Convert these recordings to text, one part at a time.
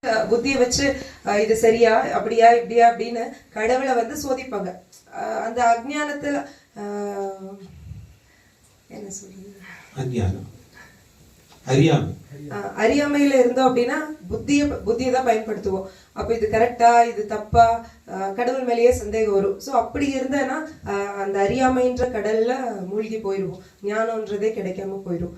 புத்திய வச்சு இது சரியா அப்படியா இப்படியா அப்படின்னு கடவுளை வந்து சோதிப்பாங்க. அந்த அஜ்ஞானத்துல என்ன சொல்றது, அறியாமையில இருந்தோம் அப்படின்னா புத்தியை தான் பயன்படுத்துவோம். அப்ப இது கரெக்டா இது தப்பா கடவுள் மேலேயே சந்தேகம் வரும். ஸோ அப்படி இருந்தேன்னா அந்த அறியாமைன்ற கடல்ல மூழ்கி போயிடுவோம், ஞானம்ன்றதே கிடைக்காம போயிடும்.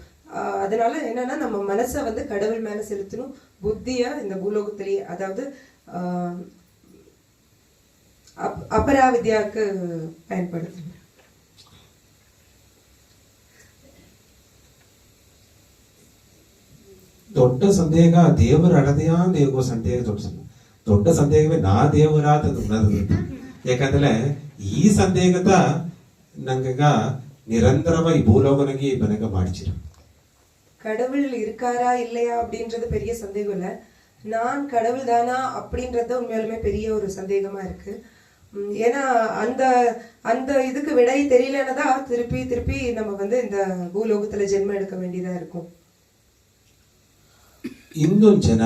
அதனால என்னன்னா நம்ம மனசை வந்து கடவுள் மேல செலுத்தணும், புத்திய இந்த பூலோகத்திலேயே, அதாவது அபராவித்யாவுக்கு பயன்படுத்தணும். ದೊಡ್ಡ ಸಂದೇಹ ದೇವರ ಅಡದೆಯಾ ದೇವರ ಸಂದೇಹ ದೊಡ್ಡ ಸಂದೇಹವೇ ನಾ ದೇವರ ಯಾಕಂದ್ರೆ ಈ ಸಂದೇಹದ ನಂಗ நிரந்தரமா பூலோகனகி பனக மாடிச்சிரு. கடவுள் இருக்காரா இல்லையா அப்படின்றது பெரிய சந்தேகம் இல்ல, நான் கடவுள் தானா அப்படின்றது உண்மையாலுமே பெரிய ஒரு சந்தேகமா இருக்கு. ஏன்னா அந்த அந்த இதுக்கு விடை தெரியலன்னா திருப்பி திருப்பி நம்ம வந்து இந்த பூலோகத்துல ஜென்மம் எடுக்க வேண்டியதா இருக்கும். ಇನ್ನೊಂದು ಜನ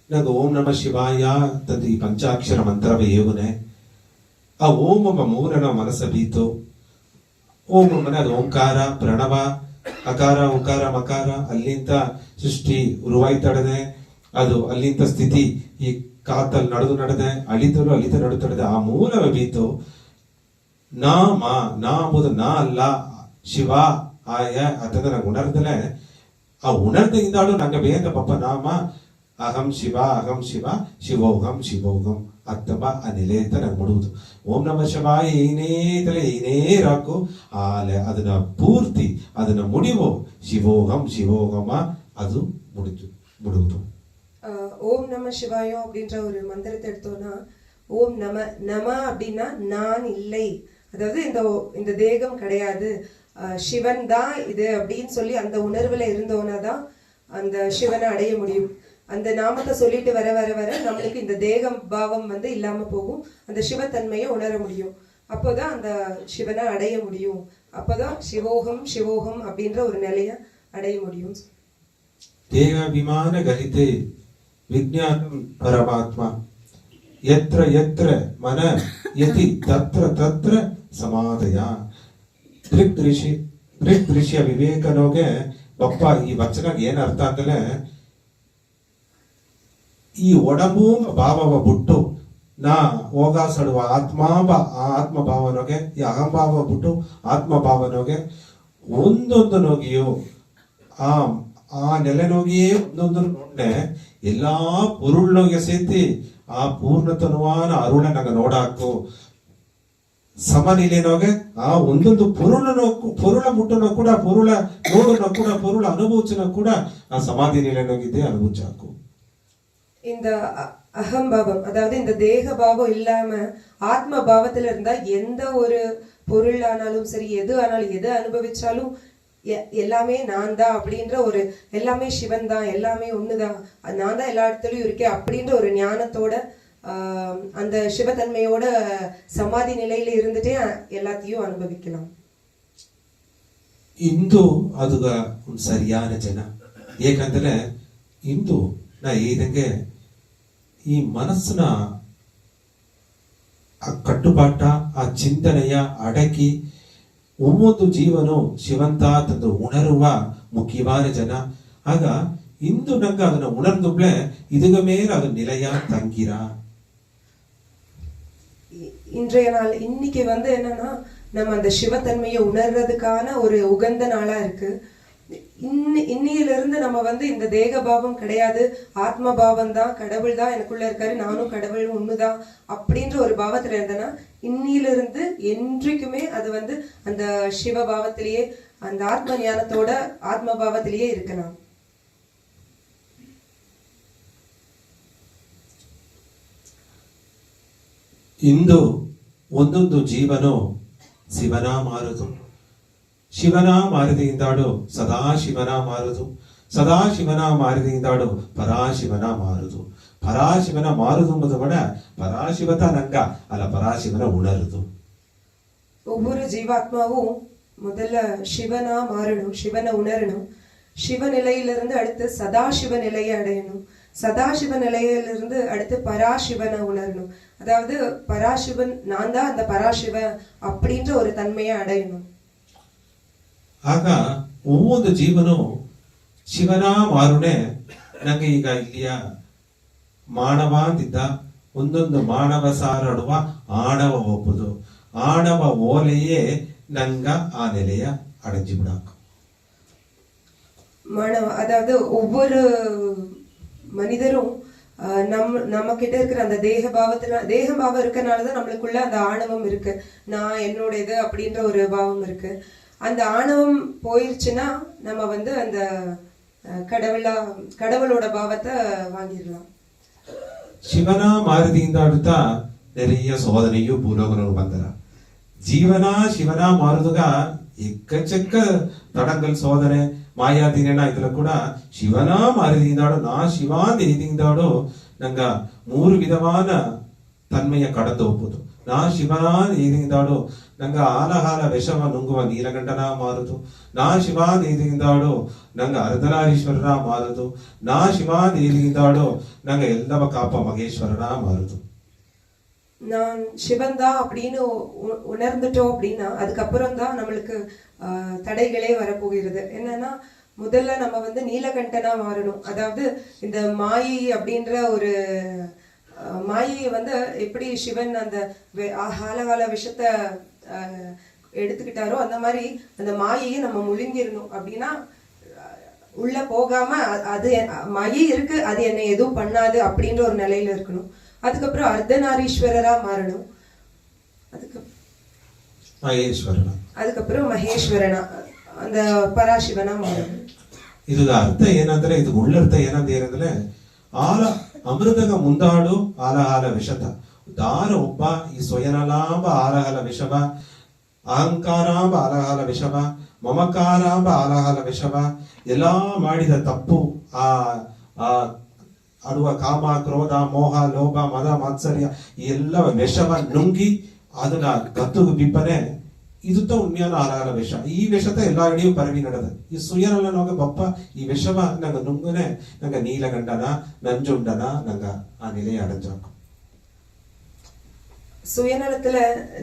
ನಂಗೆ ಓಂ ನಮ ಶಿವಾಯ ತಂದು ಈ ಪಂಚಾಕ್ಷರ ಮಂತ್ರವ ಏವುನೆ ಆ ಓಂ ಎಂಬ ಮೂರನ ಮನಸ್ಸ ಬೀತು. ಓಂ ಎಂಬನೆ ಅದು ಓಂಕಾರ ಪ್ರಣವ ಅಕಾರ ಓಂಕಾರ ಮಕಾರ ಅಲ್ಲಿಂದ ಸೃಷ್ಟಿ ಉರುವಾಯ್ತಡದೆ, ಅದು ಅಲ್ಲಿಂದ ಸ್ಥಿತಿ ಈ ಕಾತಲ್ ನಡೆದೆ ಅಳಿತಲು ಅಳಿತ ನಡುತ್ತಡದೆ ಆ ಮೂಲವ ಬೀತು. ನಾಮ ನಾ ಎಂಬುದು ನಾ ಅಲ್ಲ ಶಿವ ಆಯ ಅದನ್ನ ನಂಗೆ ಉಣರ್ದಲೆ ಆ ಉಣರ್ದಿಂದಾಳು ನಂಗೆ ಬೇಗ ಪಪ್ಪ ನಾಮ ಅಹಂ ಶಿವ ಶಿವೋಹಂ ಶಿವೋಹಂ ಅತ್ತಬ ಆ ನಿಲೆಯಂತ ನಂಗೆ ಮುಡುವುದು. ಓಂ ನಮ ಶಿವಾಯ ಏನೇತಲೆ ಏನೇ ರಾಕು ಆಲೆ ಅದನ್ನ ಪೂರ್ತಿ ಅದನ್ನ ಮುಡಿವು ಶಿವೋಹಂ ಶಿವೋಹಮ ಅದು ಮುಡುವುದು. ஓம் நம சிவாயம் அப்படின்ற ஒரு மந்திரத்தை எடுத்தோம்னா, ஓம் நம அப்படின்னா நான் இல்லை, அதாவது இந்த தேகம் கிடையாது, சிவன் தான் இது அப்படின்னு சொல்லி அந்த உணர்வுல இருந்தோன்னா தான் அந்த சிவனை அடைய முடியும். அந்த நாமத்தை சொல்லிட்டு வர வர வர நம்மளுக்கு இந்த தேகம் பாவம் வந்து இல்லாம போகும், அந்த சிவத்தன்மையை உணர முடியும். அப்போதான் அந்த சிவனை அடைய முடியும். அப்போதான் சிவோகம் சிவோகம் அப்படின்ற ஒரு நிலைய அடைய முடியும். தேகாபிமான கலிதே விஞ்ஞானம் பரமாத்மா ಯತ್ರ ಯತ್ರ ಮನ ಯತಿ ತತ್ರ ತತ್ರ ಸಮಾಧಯ. ದೃಕ್ ದೃಶ್ಯ ವಿವೇಕನೋಗೆ ಬಪ್ಪ ಈ ವಚನಕ್ಕೆ ಏನ್ ಅರ್ಥ ಅಂದ್ರೆ, ಈ ಒಡಂಬು ಭಾವವ ಬಿಟ್ಟು ನಾ ಹೋಗಾಸಡುವ ಆತ್ಮ ಭಾವನೋಗೆ ಈ ಅಹಂಭಾವ ಬಿಟ್ಟು ಆತ್ಮ ಭಾವನೋಗೆ ಒಂದೊಂದು ನೋಗಿಯು ಆ ನೆಲೆನೋಗಿಯೇ ಒಂದೊಂದು ನೋಡ್ನೆ ಎಲ್ಲಾ ಪೊರುಳ್ನೋಗೆ ಸೇತಿ ಆ ಪೂರ್ಣತನವಾನ ಅರುಣ ನಂಗೆ ನೋಡಾಕು ಸಮನಿಲೆನೋಗೆ ಆ ಒಂದೊಂದು ಪೊರುಳ ಮುಟ್ಟನೋ ಕೂಡ ಪೊರುಳ ನೋಡನೋ ಕೂಡ ಪೊರುಳ ಅನುಭವಿಸನೋ ಕೂಡ ಆ ಸಮಾಧಿ நிலைனோகிதே அனுபவிச்சாக்கு. இந்த அகம்பாவம், அதாவது இந்த தேக பாவம் இல்லாம ஆத்ம பாவத்துல இருந்தா எந்த ஒரு பொருள் ஆனாலும் சரி, எது ஆனாலும் எது அனுபவிச்சாலும் எல்லாமே நான் தான் அப்படின்ற ஒரு, எல்லாமே சிவன் தான், எல்லாமே ஒண்ணுதான், நான் தான் எல்லா இடத்துலயும் இருக்கேன் அப்படின்ற ஒரு ஞானத்தோட அந்த சிவத்தன்மையோட சமாதி நிலையில இருந்துட்டே எல்லாத்தையும் அனுபவிக்கலாம். ಇಂದು ಅದುಗ ಸರಿಯಾದ ಜನ. ಏಕೆಂದ್ರೆ ಇಂದು ನಾ ಇದಂಗೆ ಈ ಮನಸ್ಸಿನ ಆ ಕಟ್ಟುಪಾಟ ಆ ಚಿಂತನೆಯ ಅಡಕಿ ಒಮ್ಮೊಂದು ಜೀವನು ಶಿವಂತ ತಂದು ಉಣರುವ ಮುಖ್ಯವಾದ ಜನ. ಆಗ ಇಂದು ನಂಗೆ ಅದನ್ನ ಉಣರ್ದುಬ್ಲೆ ಇದುಗ ಮೇಲೆ ಅದು ನಿಲಯ ತಂಗಿರ. இன்றைய நாள் இன்னைக்கு வந்து என்னன்னா நம்ம அந்த சிவத்தன்மையை உணர்றதுக்கான ஒரு உகந்த நாளா இருக்கு. இன்னையிலிருந்து நம்ம வந்து இந்த தேக பாவம் கிடையாது, ஆத்ம பாவம் தான், கடவுள் தான் எனக்குள்ள இருக்காரு, நானும் கடவுள் ஒண்ணுதான் அப்படின்ற ஒரு பாவத்துல இருந்தேன்னா இன்னையிலிருந்து என்றைக்குமே அது வந்து அந்த சிவ பாவத்திலேயே அந்த ஆத்ம ஞானத்தோட ஆத்ம பாவத்திலேயே இருக்கலாம். ಇಂದು ಒಂದೊಂದು ಜೀವನು ಶಿವನ ಮಾರುದು, ಶಿವನ ಮಾರದಿಯಿಂದಾಡು ಸದಾಶಿವನ ಮಾರುದು, ಸದಾಶಿವನ ಮಾರದಿಯಿಂದಾಡು ಪರಾಶಿವನ ಮಾರುದು, ಪರಾಶಿವನ ಮಾರುದು ಎಂಬುದು ಕೂಡ ಪರಾಶಿವತ ನಂಗ ಅಲ್ಲ ಪರಾಶಿವನ ಉಣರುದು. ஒவ்வொரு ஜீவாத்மாவும் முதல்ல சிவனா மாறணும், சிவனை உணரணும், சிவ நிலையிலிருந்து அடுத்து சதாசிவ நிலையை அடையணும். சதாசிவ நிலையிலிருந்து அடுத்து பராசிவனை உணரணும். அதாவது பராசிவன் நான் தான் அந்த பராசிவ அப்படின்ற ஒரு தன்மையை அடையணும். ಆಗ ಒவ்வொரு ಜೀವನು ಶಿವನ ಮಾರುನೆ ನಂಗೆ ಈಗ ಇಲ್ಲಿಯ ಮಾನವ ಅಂತಿದ್ದ ಒಂದೊಂದು ಮಾನವ ಸಾರಡುವ ಆಣವ ಒಪ್ಪುದು ಆಣವ ಓಲೆಯೇ ನಂಗ ಆ ನೆಲೆಯ ಅಡஞ்சி ಬಿಡಾಕು. மாணவ அதாவது ஒவ்வொரு மனிதரும் நம்ம கிட்ட இருக்கிற அந்த தேக பாவம் இருக்கனாலதான் நம்மளுக்குள்ள அந்த ஆணவம் இருக்கு. நான் என்னோடது அப்படின்ற ஒரு பாவம் இருக்கு. அந்த ஆணவம் போயிருச்சுன்னா நம்ம வந்து அந்த கடவுளோட பாவத்தை வாங்கிடலாம். ಶಿವನ ಮಾರುತಿಯಿಂದ ಆಡುತ್ತಾ ನೆರೆಯ ಸೋದನೆಯು ಭೂಲೋಕನವರು ಬಂದರ ಜೀವನ ಶಿವನ ಮಾರುದುಗ ಎಕ್ಕಚಕ್ಕ ತಡಂಗಲ್ ಸೋದನೆ ಮಾಯಾದಿನೇನ ಇದ್ರ ಕೂಡ ಶಿವನ ಮಾರುತಿಯಿಂದಾಡು ನಾ ಶಿವ ದೇದಿಂದಾಡು ನಂಗ 3 ವಿಧವಾದ ತನ್ಮೆಯ ಕಡದು ಒಪ್ಪುದು ನಾ ಶಿವನ ದೇದಿಂದಾಡು ನಂಗ ಆಲಹಾಲ ವಿಷವ ನುಂಗುವ ನೀಲಗಂಠನ ಮಾರುದು ನಾ ಶಿವ ದೇದಿಂದಾಡು ನಂಗ ಅರ್ಧನಾರೀಶ್ವರರ ಮಾರುದು ನಾ ಶಿವ ದೇದಿಂದಾಡು ನಂಗ ಎಲ್ಲವ ಕಾಪ ಮಗೇಶ್ವರರ ಮಾರುದು. நான் சிவன் தான் அப்படின்னு உணர்ந்துட்டோம் அப்படின்னா அதுக்கப்புறம் தான் நம்மளுக்கு தடைகளே வரப்போகிறது. என்னன்னா முதல்ல நம்ம வந்து நீலகண்டனா மாறணும். அதாவது இந்த மாயை அப்படின்ற ஒரு மாயை வந்து எப்படி சிவன் அந்த ஆகால விஷத்தை எடுத்துக்கிட்டாரோ அந்த மாதிரி அந்த மாயையை நம்ம முழுங்கிடணும். அப்படின்னா உள்ள போகாம அது மாயை இருக்கு அது என்னை எதுவும் பண்ணாது அப்படின்ற ஒரு நிலையில இருக்கணும். அதுக்கப்புறம் அர்த்தநாரீஸ்வரரா மாறணும். அதுக்கப்புறம் மகேஸ்வரனா அந்த பராசிவனா மாறணும். ಇದು ಅರ್ಥ ಏನಂದ್ರೆ ಇದು ಉಳ್ಳರ್ಥ ಏನಂತ ಏನಂದ್ರೆ ಅಮೃತಗ ಮುಂದಾಡು ಆಲಹಾಲ ವಿಷತ ದಾರ ಒಬ್ಬ ಈ ಸ್ವಯನಲಾಂಬ ಆಲಹಾಲ ವಿಷವ ಅಹಂಕಾರಾಂಬ ಆಲಹಾಲ ವಿಷವ ಮಮಕಾರಾಂಬ ಆಲಹಾಲ ವಿಷವ ಎಲ್ಲಾ ಮಾಡಿದ ತಪ್ಪು ಆ ಆಡುವ ಕಾಮ ಕ್ರೋಧ ಮೋಹ ಲೋಭ ಮದ ಮಾತ್ಸರ್ಯ ಈ ಎಲ್ಲ ವಿಷವ ನುಂಗಿ ಅದನ್ನ ಗತ್ತುಗು ಬಿಪ್ಪನೆ ಇದುತ್ತ ಉಣ್ಯಾನ ಆಲಹಾಲ ವಿಷ ಈ ವಿಷತ ಎಲ್ಲಾರಿಗೂ ಪರವಿ ನಡೆದ ಈ ಸುಯನಲ್ಲ ನೋಗ ಬಪ್ಪ ಈ ವಿಷವ ನಂಗ ನುಂಗನೆ ನಂಗ ನೀಲಗಂಡನ ನಂಜುಂಡನ ನಂಗ ಆ நிலையை அடைஞ்சாக்கும். சுயநலத்துல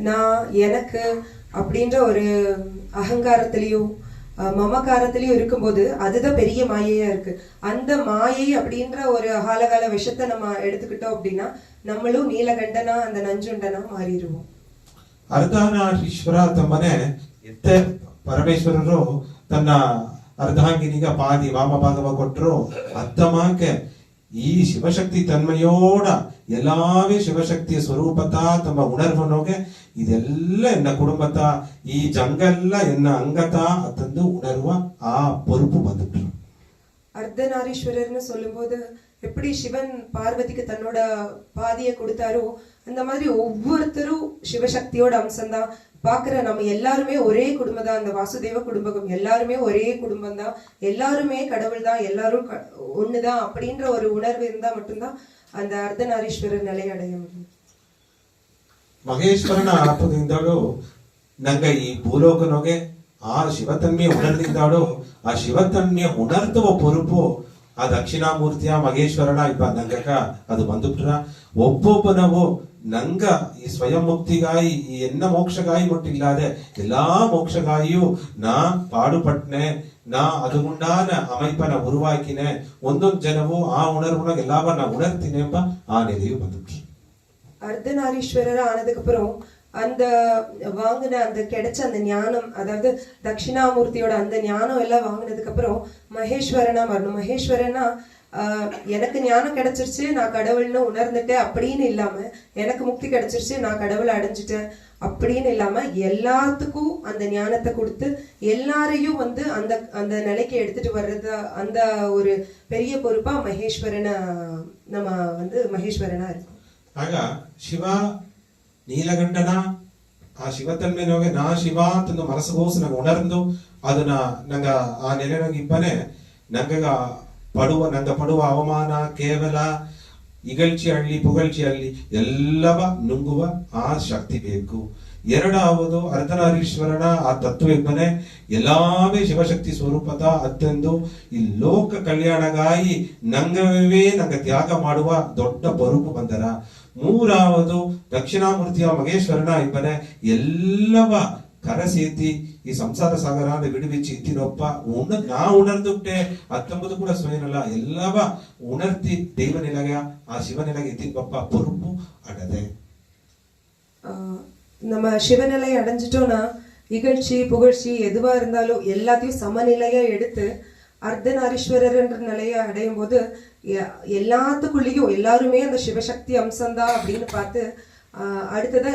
நான் எனக்கு அப்படின்ற ஒரு அகங்காரத்திலையும் மமகாரத்திலையும் இருக்கும்போது அதுதான் பெரிய மாயையா இருக்கு. அந்த மாயை அப்படின்ற ஒரு ஆலகால விஷத்தை நம்ம எடுத்துக்கிட்டோம் அப்படின்னா நம்மளும் நீலகண்டனா அந்த நஞ்சுண்டனா மாறிடுவோம். ಅರ್ಧನಾರೀಶ್ವರ ತಮ್ಮನೆ ಎತ್ತ ಪರಮೇಶ್ವರರು ತನ್ನ ಅರ್ಧಾಂಗಿನಿಗ ಪಾದಿ ವಾಮಭಾಗವ ಕೊಟ್ಟರು ಅತ್ತಮಾಕೆ ಈ ಶಿವಶಕ್ತಿ ತನ್ಮಯೋಡ ಎಲ್ಲಾವೇ ಶಿವಶಕ್ತಿಯ ಸ್ವರೂಪತ ತಮ್ಮ ಉಣರ್ವನೋಗೆ ಇದೆಲ್ಲ ಎನ್ನ ಕುಟುಂಬತ ಈ ಜಂಗಲ್ಲ ಎನ್ನ ಅಂಗತ ಅತಂದು ಉಣರುವ ಆ பொறுப்பு வந்துட்டு. அர்த்தநாரீஸ்வரர்னு சொல்லும்போது எப்படி சிவன் பார்வதிக்கு தன்னோட பாதியை கொடுத்தாரோ அந்த மாதிரி ஒவ்வொருத்தரும் சிவசக்தியோட அம்சம்தான். பாக்குற நம்ம எல்லாருமே ஒரே குடும்பம் தான். அந்த வாசுதேவ குடும்பம் எல்லாருமே ஒரே குடும்பம் தான். எல்லாருமே கடவுள் தான். எல்லாரும் ஒண்ணுதான் அப்படின்ற ஒரு உணர்வு இருந்தா மட்டும்தான் அந்த அர்த்தநாரீஸ்வரர் நிலை அடைய முடியும். ಮಹೇಶ್ವರನ ಆಪದಿಂದಾಳು ನಂಗ ಈ ಭೂಲೋಕನೊಗೆ ಆ ಶಿವತನ್ಮೆಯ ಉಣರ್ದಿಂದಾಳು ಆ ಶಿವತನ್ಮೆಯ ಉಣರ್ತವ பொறுப்பு ಆ ದಕ್ಷಿಣಾಮೂರ್ತಿಯ ಮಹೇಶ್ವರನ ಇಪ್ಪ ನಂಗಕ ಅದು ಬಂದುಬಿಟ್ರ ಒಬ್ಬೊಬ್ಬನವು ನಂಗ ಈ ಸ್ವಯಂ ಮುಕ್ತಿಗಾಯಿ ಈ ಎನ್ನ ಮೋಕ್ಷಗಾಯಿ ಮಟ್ಟಿಲ್ಲಾದೆ ಎಲ್ಲಾ ಮೋಕ್ಷಗಾಯಿಯು ನಾ ಪಾಡುಪಟ್ನೆ ನಾ அதுகுண்டான அமைப்பன உருவாக்கினே ಒಂದೊಂದು ಜನವು ಆ ಉಣರ್வுನ ಎಲ್ಲಾವ ನಾ ಉಣರ್ತೀನಿ ಎಂಬ ಆ நிலையு ಬಂದುಬಿಟ್ರು. அர்த்தநாரீஸ்வரர் ஆனதுக்கு அப்புறம் அந்த வாங்கின அந்த கிடைச்ச அந்த ஞானம் அதாவது தட்சிணாமூர்த்தியோட அந்த ஞானம் எல்லாம் வாங்கினதுக்கு அப்புறம் மகேஸ்வரனா வரணும். மகேஸ்வரனா எனக்கு ஞானம் கிடைச்சிருச்சு நான் கடவுள்னு உணர்ந்துட்டேன் அப்படின்னு இல்லாம எனக்கு முக்தி கிடைச்சிருச்சு நான் கடவுளை அடைஞ்சிட்டேன் அப்படின்னு இல்லாம எல்லாத்துக்கும் அந்த ஞானத்தை கொடுத்து எல்லாரையும் வந்து அந்த அந்த நிலைக்கு எடுத்துட்டு வர்றது அந்த ஒரு பெரிய பொறுப்பா மகேஸ்வரனா நம்ம வந்து மகேஸ்வரனா இருக்கும். ಆಗ ಶಿವ ನೀಲಗಂಡನ ಆ ಶಿವತನ್ಮೆ ನೋಗೆ ನಾ ಶಿವ ಅಂತಂದು ಮನಸ್ಸುಗೋಸು ನಂಗೆ ಉಣರ್ದು ಅದನ್ನ ನಂಗ ಆ ನೆಲೆನಾಗ ಇಬ್ಬನೆ ನಂಗ ಪಡುವ ಅವಮಾನ ಕೇವಲ ಇಗಳ್ಚಿ ಹಳ್ಳಿ ಪುಗಳ್ಚಿ ಹಳ್ಳಿ ಎಲ್ಲವ ನುಂಗುವ ಆ ಶಕ್ತಿ ಬೇಕು. ಎರಡಾವುದು ಅರ್ಧನಾರೀಶ್ವರನ ಆ ತತ್ವ ಎಂಬನೆ ಎಲ್ಲಾವೇ ಶಿವಶಕ್ತಿ ಸ್ವರೂಪದ ಅತ್ತೆಂದು ಈ ಲೋಕ ಕಲ್ಯಾಣಗಾಯಿ ನಂಗವೇ ನಂಗ ತ್ಯಾಗ ಮಾಡುವ ದೊಡ್ಡ ಬರುಕು ಬಂದರ. ಮೂರಾவது ದಕ್ಷಿಣಾಮೂರ್ತಿಯ ಮಗೇಶ್ವರನ ಎಂಬನೆ ಎಲ್ಲವ ಕರಸೇತಿ ಈ ಸಂಸಾರ ಸಾಗರ ವಿಡುವಿಚ್ಚಿ ಇತ್ತಿನೊಪ್ಪ ನಾ ಉಣರ್ದುಟ್ಟೆ ಹತ್ತೊಂಬತ್ತು ಕೂಡ ಸ್ವಯನಲ್ಲ ಎಲ್ಲವ ಉಣರ್ತಿ ದೇವನಿಲಗ ಆ ಶಿವನಿಲಗ ಎತ್ತಿನೊಪ್ಪ பொறுப்பு அடதே. நம்ம சிவநிலையை அடைஞ்சிட்டோம்னா இகழ்ச்சி புகழ்ச்சி எதுவா இருந்தாலும் எல்லாத்தையும் சமநிலையா எடுத்து அர்த்தநாரீஸ்வரர்ன்ற நிலையை அடையும் போது எல்லாத்துக்குள்ளேயும் எல்லாருமே அந்த சிவசக்தி அம்சம்தான் அப்படின்னு பார்த்து அடுத்ததா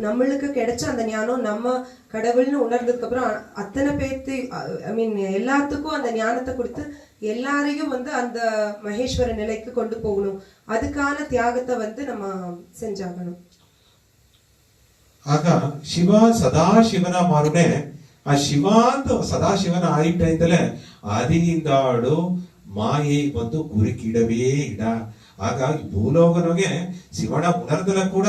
நம்மளுக்கு கிடைச்ச அந்த ஞானம் நம்ம கடவுள்னு உணர்ந்ததுக்கு அப்புறம் அத்தனை பேர்த்து ஐ மீன் எல்லாத்துக்கும் அந்த ஞானத்தை கொடுத்து எல்லாரையும் அந்த மகேஸ்வர நிலைக்கு கொண்டு போகணும். அதுக்கான தியாகத்தை நம்ம செஞ்சாகணும். ಆಗ ಶಿವ ಸದಾಶಿವನ ಮಾರುನೆ ಆ ಶಿವ ಅಂತ ಸದಾಶಿವನ ಆಯ್ತಲೇ ಆದಿಯಿಂದಾಡು ಮಾಯೆ ಬಂದು ಗುರಿಕಿಡವೇ ಇಡ. ಹಾಗಾಗಿ ಭೂಲೋಕನಿಗೆ ಶಿವನ ಉಣರ್ದಲ ಕೂಡ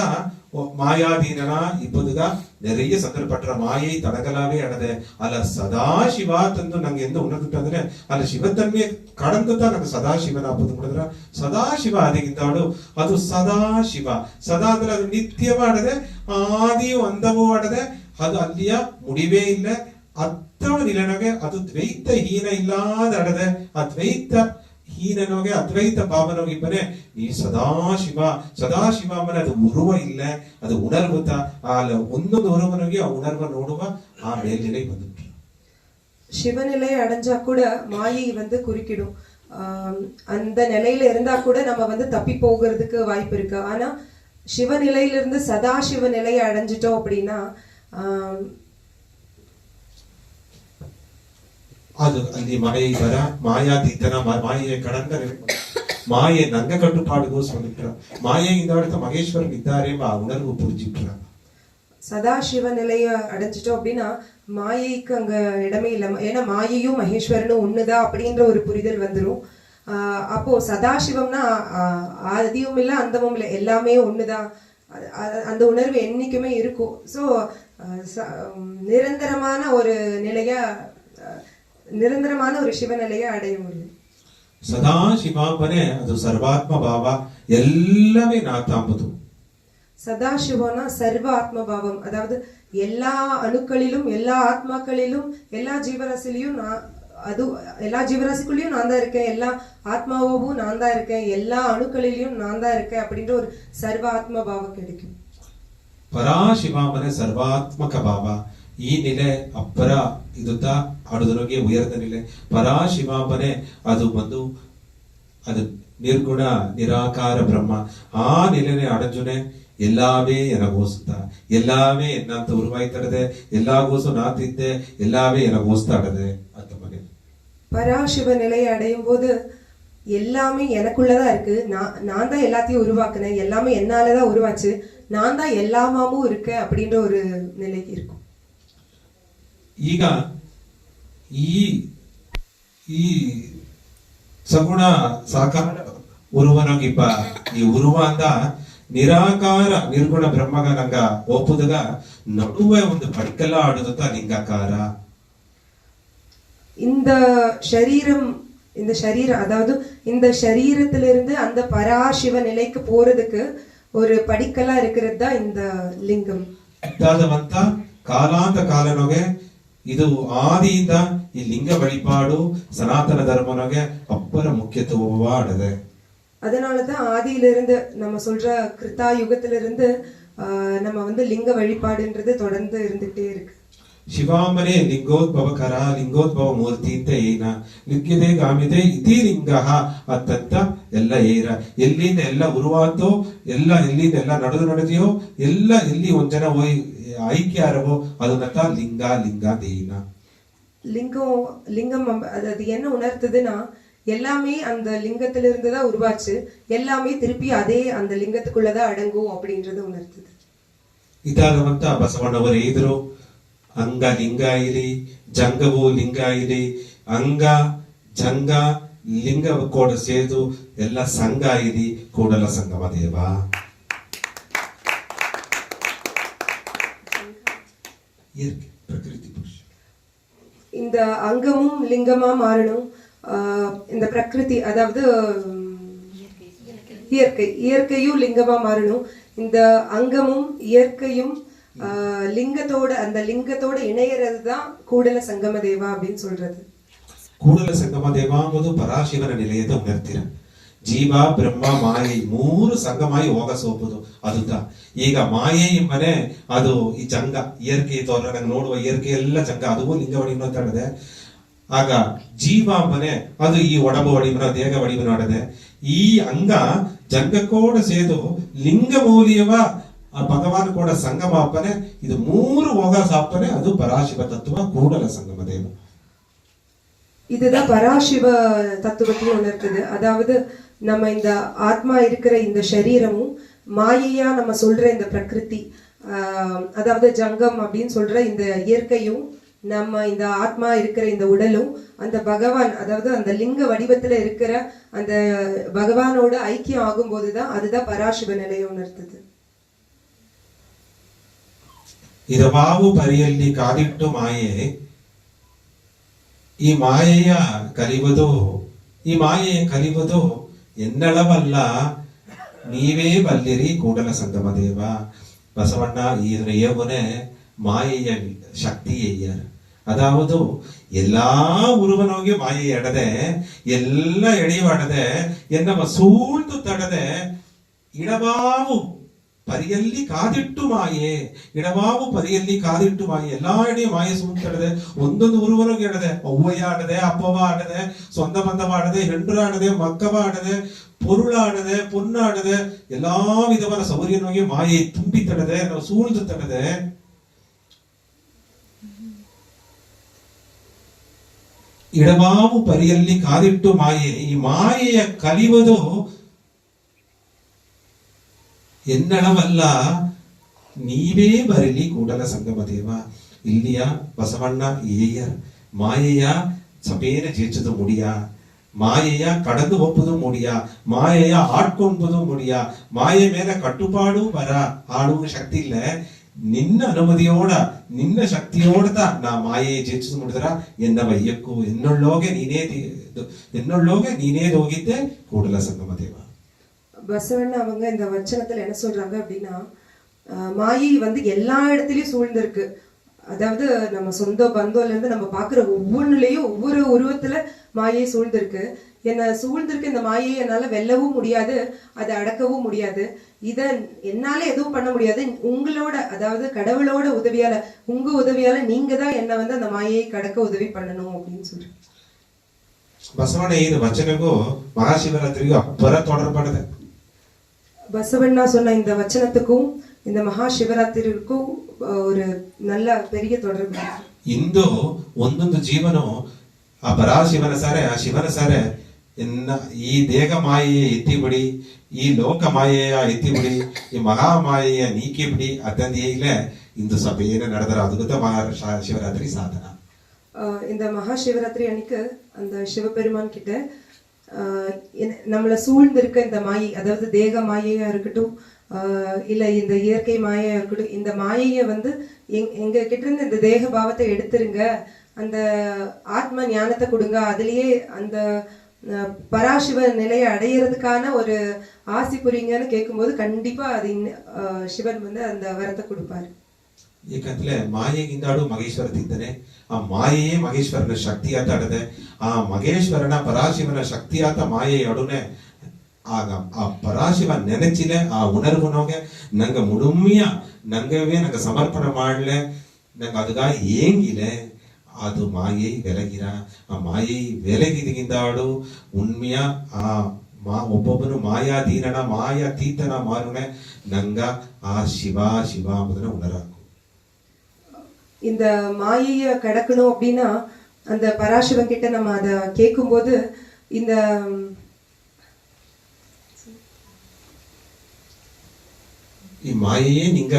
மாயாதீனனா இப்போதுగా நிறைய சந்தர்ப்பற்ற மாயை தடகலாவே அடதே அல்ல சதாசிவா தந்து நாங்க எந்த உணர்ந்துட்டதுல அல்ல ಶಿವತನ್ಮೆ கடந்துதான் நாங்க சதாசிவனா அப்போது முடிದ್ರ ಸದಾಶಿವ ಆದಿಗಿಂದಾಡು ಅದು ಸದಾಶಿವ ಸದಾ ಅಂದ್ರೆ ಅದು ನಿತ್ಯವಾಡದೆ ಆದಿಯು ಅಂದವೂ ಆಡದೆ ಅದು ಅಲ್ಲಿಯ ಮುಡಿವೇ ಇಲ್ಲ ಅತ್ತವ ನಿಲನಗೆ ಅದು ದ್ವೈತ ಹೀನ ಇಲ್ಲದ ಅಡದೆ ಆ ದ್ವೈತ ಹೀನನೋಗೆ ಅದ್ವೈತ ಭಾವನೋಗೆ ಇಬ್ಬನೇ ಈ ಸದಾಶಿವ ಅಮ್ಮನೆ ಅದು ಉರುವ ಇಲ್ಲ ಅದು ಉಣರ್ವುತ್ತ ಅಲ್ಲ ಒಂದೊಂದು ಉರುವನಿಗೆ ಆ ಉಣರ್ವ ನೋಡುವ ಆ ಮೇಲ್நிலை ಬಂದು சிவநிலை அடைஞ்சா கூட மாயை குறுக்கிடும். அந்த நிலையில இருந்தா கூட நம்ம தப்பி போகிறதுக்கு வாய்ப்பு இருக்கு. ஆனா சிவநிலையிலிருந்து சதாசிவ நிலையை அடைஞ்சிட்டோம் அப்படின்னா அது ಅಲ್ಲಿ மாயை வர மாயாதீத்தன மாயை கடந்த மாயை ನಂಗ ಕಟ್ಟುಪಾಡುಗೋಸ್ಕರ மாயைಯಿಂದ அடுத்த மகேஸ்வரன் இದ್ದಾரே ಆ உணர்வு புரிஞ்சிட்டாங்க. சதாசிவ நிலையை அடைஞ்சிட்டோம் அப்படின்னா மாயைக்கு அங்க இடமே இல்லை. ஏன்னா மாயையும் மகேஸ்வரனும் ஒண்ணுதான் அப்படின்ற ஒரு புரிதல் வந்துடும். அப்போ சதாசிவம்னா ஆதியும் இல்லை அந்தமும் இல்லை, எல்லாமே ஒண்ணுதான். அந்த உணர்வு என்னைக்குமே இருக்கும். ஸோ நிரந்தரமான ஒரு நிலையா நிரந்தரமான ஒரு சிவநிலையை அடைய முடியும். ಸದಾಶಿವಾಂಬನೆ ಅದು ಸರ್ವಾತ್ಮ ಭಾವ ಎಲ್ಲವೇ ನಾತಾಂಬುದು. சதாசிவனா சர்வ ஆத்ம பாவம், அதாவது எல்லா அணுக்களிலும் எல்லா ஆத்மாக்களிலும் எல்லா ஜீவராசிலையும் அது எல்லா ஜீவராசிக்குள்ளேயும் நான் தான் இருக்கேன், எல்லா ஆத்மாவும் நான் தான் இருக்கேன், எல்லா அணுக்களிலையும் நான் தான் இருக்கேன் அப்படின்ற ஒரு சர்வ ஆத்ம பாவம் கிடைக்கும். ಪರಾಶಿವಾಂಬನೆ ಸರ್ವಾತ್ಮಕ ಭಾವ ಈ ನೆಲೆ ಅಪ್ಪರ ಇದುತ್ತ ಆಡುದನಿಗೆ ಉಯರ್ದ ನೆಲೆ ಪರಾಶಿವಾಂಬನೆ ಅದು ಬಂದು ಅದು ನಿರ್ಗುಣ ನಿರಾಕಾರ ಬ್ರಹ್ಮ ಆ ನೆಲೆನೆ ಅಡಂಜುನೆ எல்லாமே எனகோசுத்த எல்லாமே என்னಂತ உருவாய்த்தடದೆ எல்லாகோசு நாத்திದ್ದೆ எல்லாமே எனகோஸ்தாடದೆ அந்த மாதிரி பராசிவ நிலையை அடையும் போது எல்லாமே எனக்குள்ளதான் இருக்கு. நான் தான் எல்லாத்தையும் உருவாக்குனேன், எல்லாமே என்னாலதான் உருவாச்சு, நான் தான் எல்லாமாவும் இருக்கேன் அப்படின்ற ஒரு நிலைக்கு இருக்கும். ಈಗ ಈ ಸಗುಣ ಸಾಕಾರ ಉರುವನಗಿಪ್ಪ ಈ ಉರುವ ಅಂದ ನಿರಾಕಾರ ನಿರ್ಗುಣ ಬ್ರಹ್ಮಗ ನಂಗ ಒಪ್ಪುದಗ ನಡುವೆ ಒಂದು ಪಡಿಕಲ್ಲ ಆಡುತ್ತ ಲಿಂಗಾಕಾರ. இந்த சரீரம் அதாவது இந்த சரீரத்திலிருந்து அந்த பராசிவ நிலைக்கு போறதுக்கு ஒரு படிக்கலா இருக்கிறது தான் இந்த லிங்கம். ಇದಾದವಂತ ಕಾಲಾಂತ ಕಾಲನೊಗೆ ಇದು ಆದಿಯಿಂದ ಈ ಲಿಂಗ ವಳಿಪಾಡು ಸನಾತನ ಧರ್ಮನೊಗೆ ಅಪ್ಪರ ಮುಖ್ಯತ್ವವಾಡದೆ. அதனாலதான் ஆதியிலிருந்து நம்ம சொல்ற கிருத்தா யுகத்திலிருந்து நம்ம லிங்க வழிபாடுன்றது தொடர்ந்து இருந்துட்டே இருக்கு. ಶಿವಾಂಬನೆ ಲಿಂಗೋದ್ಭವಕರ ಲಿಂಗೋದ್ಭವ ಮೂರ್ತಿ ಅಂತ ಏನ ಲಿಂಗದೆ ಗಾಮಿದೆ ಇತಿ ಲಿಂಗ ಅತ್ತಂತ ಎಲ್ಲ ಏರ ಎಲ್ಲಿಂದ ಎಲ್ಲ ಉರುವಾತೋ ಎಲ್ಲ ಎಲ್ಲಿಂದ ಎಲ್ಲ ನಡೆದಿಯೋ ಎಲ್ಲ ಎಲ್ಲಿ ಒಂದ್ ಜನ ஐக்கியாரவோ அதுதான் லிங்கா தேயினா. லிங்கம் அது என்ன உணர்த்துதுன்னா எல்லாமே அந்த லிங்கத்திலிருந்து தான் உருவாச்சு, எல்லாமே திருப்பி அதே அந்த லிங்கத்துக்குள்ளதான் அடங்கும் அப்படின்றது உணர்த்துது. ಇದಾದವಂತ ಬಸವಣ್ಣವರು ಇದ್ರು ಅಂಗ ಲಿಂಗ ಇರಿ ಜಂಗವು ಲಿಂಗ ಇರಿ ಅಂಗ ಜಂಗ ಲಿಂಗ ಕೂಡ ಸೇದು ಎಲ್ಲ ಸಂಘ ಇರಿ ಕೂಡಲ ಸಂಗಮ ದೇವ. இயற்கை பிரகிருதி புருஷ. இந்த அங்கமும் லிங்கமா மாறணும். இந்த பிரகிருதி அதாவது இயற்கையும் லிங்கமா மாறணும். இந்த அங்கமும் இயற்கையும் லிங்கத்தோட அந்த லிங்கத்தோட இணையறது தான் கூடல சங்கம தேவா அப்படின்னு சொல்றது. ಕೂಡಲ ಸಂಗಮ ದೇವ ಎಂಬುದು ಪರಾಶಿವನ ನಿಲಯದ ಉಣರ್ತೀರ. ಜೀವ ಬ್ರಹ್ಮ ಮಾಯೆ ಮೂರು ಸಂಗಮಾಯಿ ಹೋಗ ಸೋಪುದು ಅದುದ. ಈಗ ಮಾಯೆ ಎಂಬನೆ ಅದು ಈ ಜಂಗ ಇಯರ್ಕೆ ತೋರ ನಂಗೆ ನೋಡುವ ಇಯರ್ಕೆ ಎಲ್ಲ ಜಂಗ ಅದು ಲಿಂಗ ವಡಿಮನ ತಡದೆ. ಆಗ ಜೀವ ಎಂಬನೆ ಅದು ಈ ಒಡಂಬು ವಡಿಮನ ದೇಹ ವಡಿಮನ ಆಡದೆ. ಈ ಅಂಗ ಜಂಗಕ್ಕೋಡ ಸೇದು ಲಿಂಗ ಮೂಲಿಯವ ಭಗವಾನ್ ಕೂಡ ಸಂಗಮಾಪನೆ ಇದು ಮೂರು ಹೋಗ ಸಾಪನೆ ಅದು ಪರಾಶಿವ ತತ್ವ ಕೂಡಲ ಸಂಗಮ ದೇವ. இதுதான் பராசிவ தத்துவத்தையும் உணர்த்துது. அதாவது நம்ம இந்த ஆத்மா இருக்கிற இந்த சரீரமும் மாயையா நம்ம சொல்ற இந்த பிரகிருதி அதாவது ஜங்கம் அப்படின்னு சொல்ற இந்த இயற்கையும் நம்ம இந்த ஆத்மா இருக்கிற இந்த உடலும் அந்த பகவான் அதாவது அந்த லிங்க வடிவத்துல இருக்கிற அந்த பகவானோட ஐக்கியம் ஆகும் போதுதான் அதுதான் பராசிவ நிலையை உணர்த்துது. ಇದವಾವು ಪರಿಯಲ್ಲಿ ಕಾದಿಟ್ಟು ಮಾಯೆ ಈ ಮಾಯೆಯ ಕಲಿಯುವುದು ಎನ್ನಳವಲ್ಲ ನೀವೇ ಬಲ್ಲಿರಿ ಕೂಡಲ ಸಂಗಮ ದೇವ. ಬಸವಣ್ಣ ಏವನೆ மாயைய சக்தி எய்யார். அதாவது எல்லா உருவனோகி மாயை எடத எல்லா எடைவாடத என்னவ சூழ்ந்து தடத இடவாವು ಪರಿಯಲ್ಲಿ ಕಾದಿಟ್ಟು ಮಾಯೆ ಇಡವಾವು ಪರಿಯಲ್ಲಿ ಕಾದಿಟ್ಟು ಮಾಯೆ ಎಲ್ಲಾ ಎಡೆ ಮಾಯೆ ಸೂಂತಡದೆ ಒಂದೊಂದು ಉರುವನೋಗಿ ಎಡದೆ ಅವ್ವಯ್ಯ ಆಡದೆ ಅಪ್ಪವ ಆಡದೆ ಸೊಂದ ಬಂಧವ ಆಡದೆ ಹೆಂಡ್ರ ಆಡದೆ ಮಕ್ಕವ ಆಡದೆ பொருளானது பொன்னானது எல்லா விதமான சௌரிய நோக்கி மாயை தும்பி தடது நம்ம சூழ்ந்து தடது. இடவாವು ಪರಿಯಲ್ಲಿ ಕಾದಿಟ್ಟು ಮಾಯೆ ಈ ಮಾಯೆಯ ಕಲಿಯುವುದು ಎನ್ನಳವಲ್ಲ ನೀವೇ ಬರಲಿ ಕೂಡಲ ಸಂಗಮ ದೇವ. ಇಲ್ಲಿಯ ಬಸವಣ್ಣ ಏಯರ್ ಮಾಯೆಯ ಸಪೇನ ಜೇಚದು ಮುಡಿಯ மாயைய கடந்து ஒப்புதும் முடியா மாயைய ஆட்கொன்பதும் முடியா மாயை மேல கட்டுப்பாடு வர ஆளுங்க சக்தி இல்ல. ನಿನ್ನ ಅನುಮತಿಯೋಡ ನಿನ್ನ ಶಕ್ತಿಯೋಡ ನಾ ಮಾಯೆயை ಜಯಿಸು ಮುಡಿದ್ರ ಎನ್ನ ವಯ್ಯಕ್ಕೂ ಎನ್ನೊಳ್ಳೋಗೆ ನೀನೇ ಹೋಗಿದ್ದೆ ಕೂಡಲ ಸಂಗಮ ದೇವ. பசவண்ண அவங்க இந்த வச்சனத்துல என்ன சொல்றாங்க அப்படின்னா மாயை வந்து எல்லா இடத்துலயும் சூழ்ந்திருக்கு. அதாவது நம்ம சொந்த பந்தோல இருந்து நம்ம பாக்குற ஒவ்வொன்னுலயும் ஒவ்வொரு உருவத்துல மாயை சூழ்ந்திருக்கு. என்ன சூழ்ந்திருக்கு இந்த மாயை என்னால வெல்லவும் முடியாது அதை அடக்கவும் முடியாது. இத என்னால எதுவும் பண்ண முடியாது. உங்களோட அதாவது கடவுளோட உதவியால உங்க உதவியால நீங்க தான் என்ன வந்து அந்த மாயையை கடக்க உதவி பண்ணணும் அப்படின்னு சொல்றேன். ಬಸವಣ್ಣ ಈ ವಚನಕ್ಕೂ ಮಹಾಶಿವರಾತ್ರಿಗೂ ಅಪ್ಪರ தொடர்படுது. பசவண்ணா சொன்ன இந்த வச்சனத்துக்கும் இந்த மகா சிவராத்திரிக்கும் ஒரு நல்ல பெரிய தொடர்பு. ಇಂದು ಒಂದೊಂದು ಜೀವನ ಆ ಪರಾಶಿವನ ಸಾರೆ ಆ ಶಿವನ ಸಾರೆ ಈ ದೇಹ ಮಾಯೆಯ ಎತ್ತಿಬಿಡಿ ಈ ಲೋಕ ಮಾಯೆಯ ಎತ್ತಿಬಿಡಿ ಈ ಮಹಾ ಮಾಯೆಯ ನೀಕಿಬಿಡಿ ಅದಂದಿಯೇ ಇಂದು ಸಭೆಯೇನ ನಡೆದರ ಅದ್ಭುತ ಮಹಾ ಶಿವರಾತ್ರಿ ಸಾಧನ. இந்த மகா சிவராத்திரி அன்னைக்கு அந்த சிவபெருமான் கிட்ட நம்மளை சூழ்ந்து இருக்க இந்த மாயை அதாவது தேக மாயையா இருக்கட்டும் இல்ல இந்த இயற்கை மாயையா இருக்கட்டும் இந்த மாயைய வந்து எங்க கிட்ட இருந்து இந்த தேக பாவத்தை எடுத்துருங்க அந்த ஆத்ம ஞானத்தை கொடுங்க அதுலயே அந்த பராசிவ நிலையை அடையிறதுக்கான ஒரு ஆசி புரிங்கன்னு கேட்கும்போது கண்டிப்பா அது சிவன் வந்து அந்த வரத்தை கொடுப்பாரு. ಏಕಂತಲೇ ಮಾಯೆಗಿಂದಾಡು ಮಹೇಶ್ವರ ತಿದ್ದಾನೆ. ಆ ಮಾಯೆಯೇ ಮಹೇಶ್ವರನ ಶಕ್ತಿಯಾತ ಆಡದೆ ಆ ಮಹೇಶ್ವರನ ಪರಾಶಿವನ ಶಕ್ತಿಯಾತ ಮಾಯೆಯೊಡನೆ ಆಗ ಆ ಪರಾಶಿವ ನೆನಚಿಲೆ ಆ ಉಣರ್ವುನೋಗೆ ನಂಗೆ ಮುಳುಮಿಯ ನಂಗವೇ ನಂಗೆ ಸಮರ್ಪಣೆ ಮಾಡ್ಲೆ ನಂಗೆ ಅದಗ ಏಂಗಿಲೆ ಅದು ಮಾಯೆ ಬೆಲಗಿರ ಆ ಮಾಯೆ ಬೆಲಗಿದಿಂದಾಡು ಉಣ್ಮೆಯ ಆ ಒಬ್ಬೊಬ್ಬನು ಮಾಯಾಧೀನನ ಮಾಯಾತೀತನ ಮಾರುನೆ ನಂಗ ಆ ಶಿವ ಶಿವ ಎಂಬುದನ್ನ ಉಣರಾಕು. இந்த மாயைய கடக்கணும் அப்படின்னா அந்த பராசிவன் கிட்ட நம்ம அதை கேட்கும் போது இந்த ಈ ಮಾಯೆಯೇ ನಿಂಗ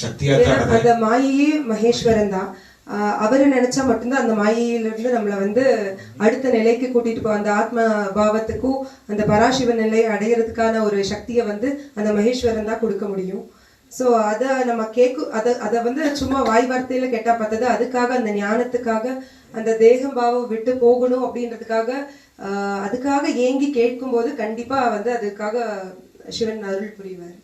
ಶಕ್ತಿಯಾತ அந்த மாயையே மகேஸ்வரன் தான். அவரை நினைச்சா மட்டும்தான் அந்த மாயையில இருந்து நம்மள வந்து அடுத்த நிலைக்கு கூட்டிட்டு போ அந்த ஆத்ம பாவத்துக்கும் அந்த பராசிவ நிலையை அடையிறதுக்கான ஒரு சக்தியை வந்து அந்த மகேஸ்வரன் தான் கொடுக்க முடியும். சோ அத நம்ம அத வந்து சும்மா வாய் வார்த்தையில கேட்டா பார்த்தது, அதுக்காக அந்த ஞானத்துக்காக அந்த தேகம் பாவம் விட்டு போகணும் அப்படின்றதுக்காக அதுக்காக ஏங்கி கேட்கும் போது கண்டிப்பா வந்து அதுக்காக சிவன் அருள் புரிவார்.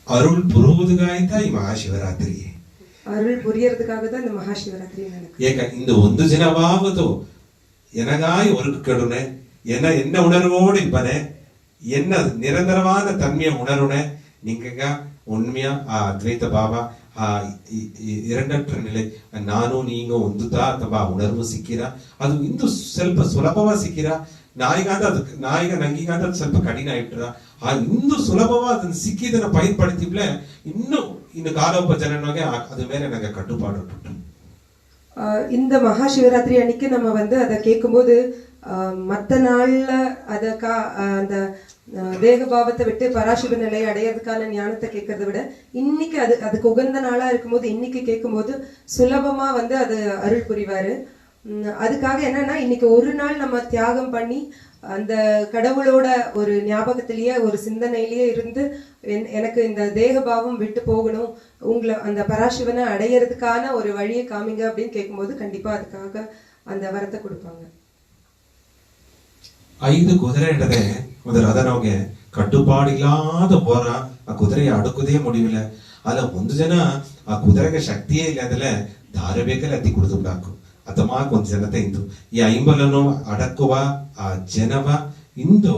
அருள் புரிவதுಗಾಯ್ತಾ ಈ ಮಹಾಶಿವರಾತ್ರಿ. ಅರುಳ್ ಪುರಿಯರ್ದಕ್ಕಾಗ இந்த ಮಹಾಶಿವರಾತ್ರಿ நடக்கும். ஏக இந்த ಒಂದು ದಿನವಾவது எனக்காய் ஒரு கெடுனே என்ன உணர்வோடு இப்பனே என்ன நிரந்தரமான தன்மையை உணருனே நீங்க உண்மையா அத்வைத பாவா ಎರಡರ நிலை ನಾನು ನೀನು ಒಂದುತಾ ಅಥವಾ ಉಣರ್ವು ಸಿಕ್ಕಿರಾ ಅದು ಇಂದು ಸ್ವಲ್ಪ ಸುಲಭವಾಗಿ ಸಿಕ್ಕಿರಾ ನಾಯಿಗ ನಂಗೀಗ ಸ್ವಲ್ಪ ಕಠಿಣ ಆಯ್ಬಿಟ್ರ ಇಂದು ಸುಲಭವಾಗಿ ಅದನ್ನ ಸಿಕ್ಕಿದನ್ನ பயன்படுத்திப்ல ಇನ್ನು காலோப ஜனனோಗೆ அது மேல எனக்கு கட்டுப்பாடு விட்டுட்டு இந்த மகா சிவராத்திரி அன்னைக்கு நம்ம வந்து அதை கேட்கும்போது மற்ற நாள்ல அந்த தேகபாவத்தை விட்டு பராசிவ நிலையை அடையிறதுக்கான ஞானத்தை கேட்கறத விட இன்னைக்கு அதுக்கு உகந்த நாளா இருக்கும்போது இன்னைக்கு கேட்கும்போது சுலபமா வந்து அது அருள் புரிவாரு. அதுக்காக என்னன்னா இன்னைக்கு ஒரு நாள் நம்ம தியாகம் பண்ணி அந்த கடவுளோட ஒரு ஞாபகத்திலேயே ஒரு சிந்தனையிலேயே இருந்து எனக்கு இந்த தேகபாவம் விட்டு போகணும், உங்களை அந்த பராசிவனை அடையிறதுக்கான ஒரு வழியை காமிங்க அப்படின்னு கேட்கும்போது கண்டிப்பா அதுக்காக அந்த வரத்தை கொடுப்பாங்க. 5 குதிரை இடದೆ ಒಂದು ರಥನೋಗೆ ಕಟ್ಟುಪಾಡಿಲ್ಲದ ಹೋರ ಆ ಕುದುರೆಯ ಅಡಕುದೇ ಮುಡಿವಿಲ್ಲ ಅಲ್ಲ ಒಂದು ಜನ ಆ ಕುದುರೆಗೆ ಶಕ್ತಿಯೇ ಇಲ್ಲ ಅದಲ್ಲ ದಾರ ಬೇಕಲ್ಲ ಅತಿ ಕುಡಿದುಂಡಾಕು ಅತಮಾಕ್ ಒಂದು ಜನತೆ ಇಂದು ಈ ಐಂಬಲನು ಅಡಕುವ ಆ ಜನವ ಇಂದು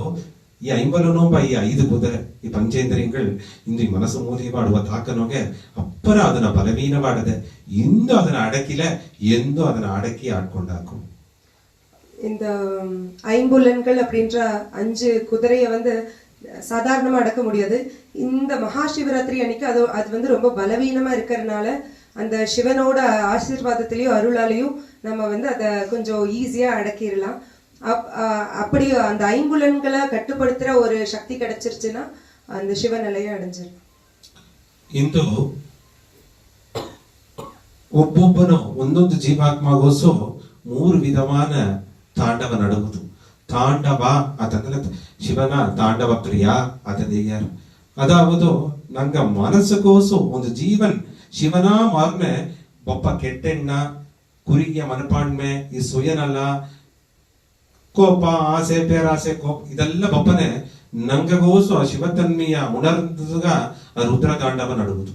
ಈ ಐಂಬಲನು ಈ 5 ಕುದುರೆ ಈ ಪಂಚೇಂದ್ರಿಯಗಳು ಇಂದು ಈ ಮನಸ್ಸು ಮೂಲಿ ಮಾಡುವ ತಾಕನೋಗೆ ಅಪ್ಪರ ಅದನ್ನ ಬಲವೀನವಾಡದೆ ಇಂದು ಅದನ್ನ ಅಡಕಿಲ್ಲ ಎಂದು ಅದನ್ನ ಅಡಕಿ ಆಡ್ಕೊಂಡಾಕು. இந்த ஐம்புலன்கள் அப்படின்ற 5 குதிரையை வந்து சாதாரணமா அடக்க முடியாது. இந்த மகா சிவராத்திரி அன்னைக்கு அது வந்து ரொம்ப பலவீனமா இருக்கிறதுனால அந்த சிவனோட ஆசீர்வாதத்திலையும் அருளாலையும் நம்ம வந்து அதை கொஞ்சம் ஈஸியா அடக்கிடலாம். அப்படி அந்த ஐம்புலன்களை கட்டுப்படுத்துற ஒரு சக்தி கிடைச்சிருச்சுன்னா அந்த சிவ நிலையை அடைஞ்சிடும். ಇಂದು ಒಬ್ಬೊಬ್ಬನು ಒಂದೊಂದು ಜೀವಾತ್ಮಗೋಸು 3 ವಿಧವಾದ ತಾಂಡವ ನಡುವುದು. ತಾಂಡವ ಅತಂದ್ರೆ ಶಿವನ ತಾಂಡವ ಪ್ರಿಯ ಅತಂದಿಯಾರು ಅದಾವುದು ನಂಗ ಮನಸ್ಸುಗೋಸು ಒಂದು ಜೀವನ್ ಶಿವನ ಮಾರ್ಮೆ ಒಬ್ಬ ಕೆಟ್ಟೆಣ್ಣ ಕುರಿಯ ಮನಪಾಣ್ಮೆ ಈ ಸುಯನಲ್ಲ ಕೋಪ ಆಸೆ ಪೇರಾಸೆ ಕೋಪ ಇದೆಲ್ಲ ಬಪ್ಪನೆ ನಂಗಗೋಸು ಆ ಶಿವತನ್ಮೆಯ ಉಣರ್ದಾಗ ರುದ್ರ ತಾಂಡವ ನಡುವುದು.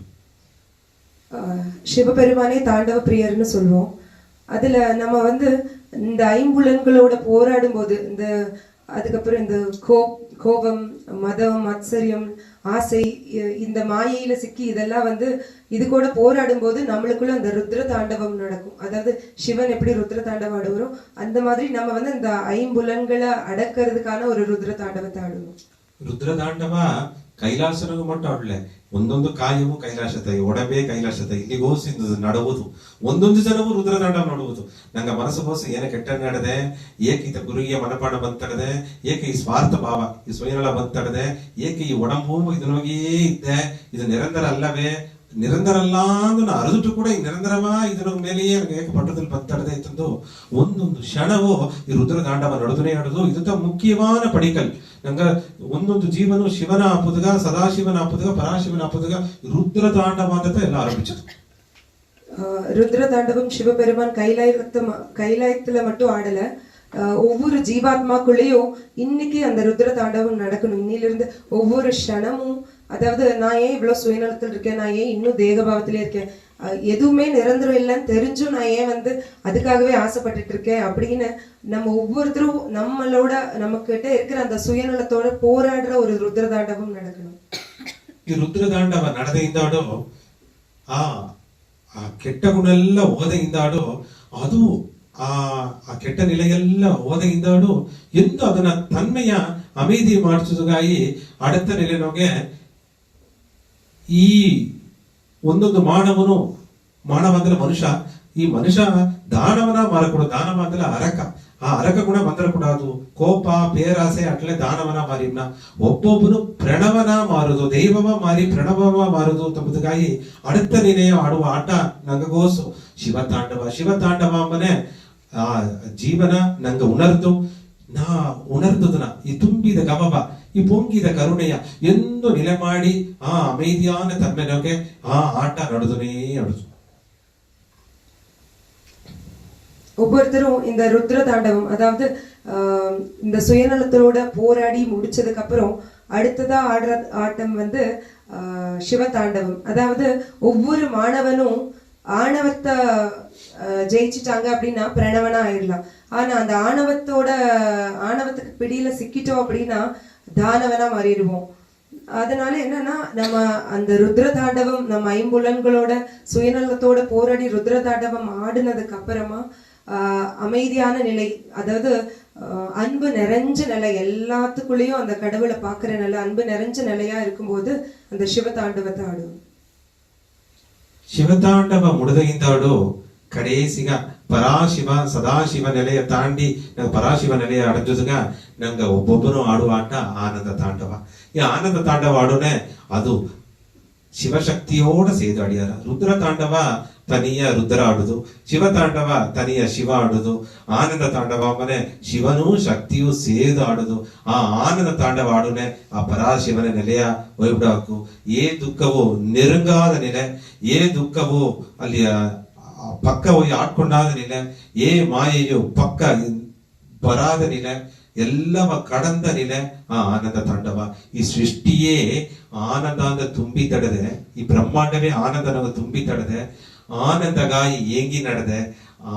சிவபெருமானே தாண்டவ பிரியர்னு சொல்லுவோம். அதுல நம்ம வந்து இந்த ஐம்புலன்களோட போராடும் போது அதுக்கப்புறம் இந்த கோபம், மதம், மத்சரியம், ஆசை, இந்த மாயையில சிக்கி இதெல்லாம் வந்து இது கூட போராடும் போது நம்மளுக்குள்ள அந்த ருத்ர தாண்டவம் நடக்கும். அதாவது சிவன் எப்படி ருத்ர தாண்டவம் ஆடுவோம் அந்த மாதிரி நம்ம வந்து இந்த ஐம்புலன்களை அடக்கிறதுக்கான ஒரு ருத்ர தாண்டவத்தை ஆடுவோம். ರುದ್ರ ತಾಂಡವ ಕೈಲಾಸನಿಗೂ ಮಟ್ಟ ಆಡ್ಲೆ ಒಂದೊಂದು ಕಾಯವು ಕೈಲಾಸತೆ ಒಡಬೆ ಕೈಲಾಸತೆ ಇಲ್ಲಿಗೋಸಿಂದು ನಡುವುದು ಒಂದೊಂದು ಜನವು ರುದ್ರ ತಾಂಡವ ನಡುವುದು ನಂಗ ಮನಸ್ಸುಗೋಸು ಏನ ಕೆಟ್ಟ ನಡೆದೆ ಏಕೆ ಈತ ಗುರುಗಿಯ ಮನಪಾಣ ಬಂತಡದೆ ಏಕೆ ಈ ಸ್ವಾರ್ಥ ಭಾವ ಈ ಸ್ವಯನಳ ಬಂತಡದೆ ಏಕೆ ಈ ಒಡಂಬು ಇದನೋಗಿಯೇ ಇದ್ದೆ ಇದು ನಿರಂತರ ಅಲ್ಲವೇ ನಿರಂತರ ಅಲ್ಲ ಅಂದು ಅರಿದುಟ್ಟು ಕೂಡ ಈ ನಿರಂತರವಾ ಇದರ ಮೇಲೆಯೇ ಏಕೆ ಪಟ್ಟದಲ್ಲಿ ಬಂತಡದೆ ಇತ್ತಂದು ಒಂದೊಂದು ಕ್ಷಣವು ಈ ರುದ್ರ ತಾಂಡವ ನಡುದನೆ ಆಡುದು ಇದು ಮುಖ್ಯವಾದ ಪಡಿಕಲ್ ನಂಗ ಒಂದೊಂದು ಜೀವನು ಶಿವನ ಆಪುದಗ ಸದಾಶಿವನ ಆಪುದಗ ಪರಾಶಿವನ ಆಪುದಗ ರುದ್ರ ತಾಂಡವ ಅಂತ ಎಲ್ಲ ಆರಂಭಿಸಿತು. ருத்ர தாண்டவம் சிவபெருமான் கைலாயத்துல மட்டும் ஆடல, ஒவ்வொரு ஜீவாத்மாக்குள்ளேயும் இன்னைக்கு அந்த ருத்ர தாண்டவம் நடக்கணும். இன்னிலிருந்து ஒவ்வொரு க்ஷணமும், அதாவது நான் ஏன் இவ்வளவு சுயநலத்தில் இருக்கேன், நான் ஏன் இன்னும் தேகபாவத்திலே இருக்கேன், எதுவுமே நிரந்தரம் இல்லைன்னு தெரிஞ்சும் நான் ஏன் வந்து அதுக்காகவே ஆசைப்பட்டுட்டு இருக்கேன் அப்படின்னு நம்ம ஒவ்வொருத்தரும் நம்மளோட நம்ம கிட்ட இருக்கிற அந்த சுயநலத்தோட போராடுற ஒரு ருத்ர தாண்டவம் நடக்கணும். ಈ ರುದ್ರ ತಾಂಡವ ನಡೆದಿಂದಾಡೋ ಆ ಕೆಟ್ಟ ಗುಣೆಲ್ಲ ಓದೆಯಿಂದಾಡೋ ಅದು ಆ ಕೆಟ್ಟ ನಿಲೆಯೆಲ್ಲ ಓದೆಯಿಂದಾಡು ಎಂದು ಅದನ್ನ ತನ್ಮೆಯ ಅಮೇದಿ ಮಾಡಿಸುವುದಾಗಿ ಅಡತ ನೆಲೆನೋಗೆ ಈ ಒಂದೊಂದು ಮಾನವ ಅಂದ್ರೆ ಮನುಷ್ಯ, ಈ ಮನುಷ್ಯ ದಾನವನ ಮಾರಕೊಡು, ದಾನವ ಅಂದ್ರೆ ಅರಕ, ಆ ಅರಕ ಗುಣ ಬಂದರಕೂಡದು ಕೋಪ ಪೇರಾಸೆ ಅಟ್ಲೆ ದಾನವನ ಮಾರಿನ ಒಬ್ಬೊಬ್ಬನು ಪ್ರಣವನ ಮಾರುದು ದೈವವ ಮಾರಿ ಪ್ರಣವವ ಮಾರುದು ತಮ್ಮದಕ್ಕಾಗಿ ಅಡತ ನಿಲೆಯ ಆಡುವ ಆಟ ನಂಗಗೋಸು ಶಿವತಾಂಡವ ಅಂಬನೆ ಆ ಜೀವನ ನಂಗ ಉಣರ್ದು ನಾ ಉಣರ್ದದನ ಈ ತುಂಬಿದ ಗವವ ಈ ಪೊಂಗಿದ ಕರುಣೆಯ ಎಂದು ನೆಲೆ ಮಾಡಿ ಆ ಅಮೇದಿಯಾನ ತನ್ಮೆನೊಗೆ ಆ ಆಟ ನಡೆದುನೇ ನಡೆದು. ஒவ்வொருத்தரும் இந்த ருத்ர தாண்டவம், அதாவது இந்த சுயநலத்தோட போராடி முடிச்சதுக்கு அப்புறம் அடுத்ததா ஆடுற ஆட்டம் வந்து சிவ தாண்டவம். அதாவது ஒவ்வொரு மாணவனும் ஆணவத்தை ஜெயிச்சிட்டாங்க அப்படின்னா பிரணவனா ஆயிடலாம். ஆனா அந்த ஆணவத்துக்கு பிடியில சிக்கிட்டோம் அப்படின்னா தானவனா மாறிடுவோம். அதனால என்னன்னா, நம்ம அந்த ருத்ர தாண்டவம் நம்ம ஐம்புலன்களோட சுயநலத்தோட போராடி ருத்ர தாண்டவம் ஆடினதுக்கு அப்புறமா அமைதியான நிலை, அதாவது அன்பு நிறைஞ்ச நிலை, எல்லாத்துக்குள்ளேயும் அந்த கடவுளை பாக்குற நிலை, அன்பு நிறைஞ்ச நிலையா இருக்கும்போது அந்த சிவதாண்டவத்தை ஆடுவோம். ಶಿವತಾಂಡವ ಮುಡಿದಾಡು ಕಡೇಸಿಗ ಪರಾಶಿವ ಸದಾಶಿವ ನೆಲೆಯ ತಾಂಡಿ ನಂಗೆ ಪರಾಶಿವ ನೆಲೆಯ ಅಡಜುಗ ನಂಗೆ ಒಬ್ಬೊಬ್ಬರು ಆಡುವ ಆಟ ಆನಂದ ತಾಂಡವ. ಈ ಆನಂದ ತಾಂಡವ ಆಡೋನೆ ಅದು ಶಿವಶಕ್ತಿಯೋಡ ಸೇದು ಆಡಿಯಾರ. ರುದ್ರ ತಾಂಡವ ತನಿಯ ರುದ್ರ ಆಡುದು, ಶಿವ ತಾಂಡವ ತನಿಯ ಶಿವ ಆಡುದು, ಆನಂದ ತಾಂಡವ ಮನೆ ಶಿವನೂ ಶಕ್ತಿಯೂ ಸೇದು ಆಡುದು. ಆ ಆನಂದ ತಾಂಡವ ಆಡುನೆ ಆ ಪರಾಶಿವನ ನೆಲೆಯ ಒಯ್ಬಿಡಾಕು. ಏ ದುಃಖವು ನೆರುಂಗಾದ ನೆಲೆ, ಏ ದುಃಖವು ಅಲ್ಲಿ ಪಕ್ಕ ಹೋಗಿ ಆಡ್ಕೊಂಡಾದ ನೆಲೆ, ಏ ಮಾಯೆಯು ಪಕ್ಕ ಬರಾದ ನೆಲೆ, ಎಲ್ಲವ ಕಡಂದ ನೆಲೆ ಆ ಆನಂದ ತಾಂಡವ. ಈ ಸೃಷ್ಟಿಯೇ ಆನಂದ ಅಂದ ತುಂಬಿ ತಡದೆ, ಈ ಬ್ರಹ್ಮಾಂಡವೇ ಆನಂದನ ತುಂಬಿ ತಡದೆ, ஆனந்தகாய் ஏங்கி நடத,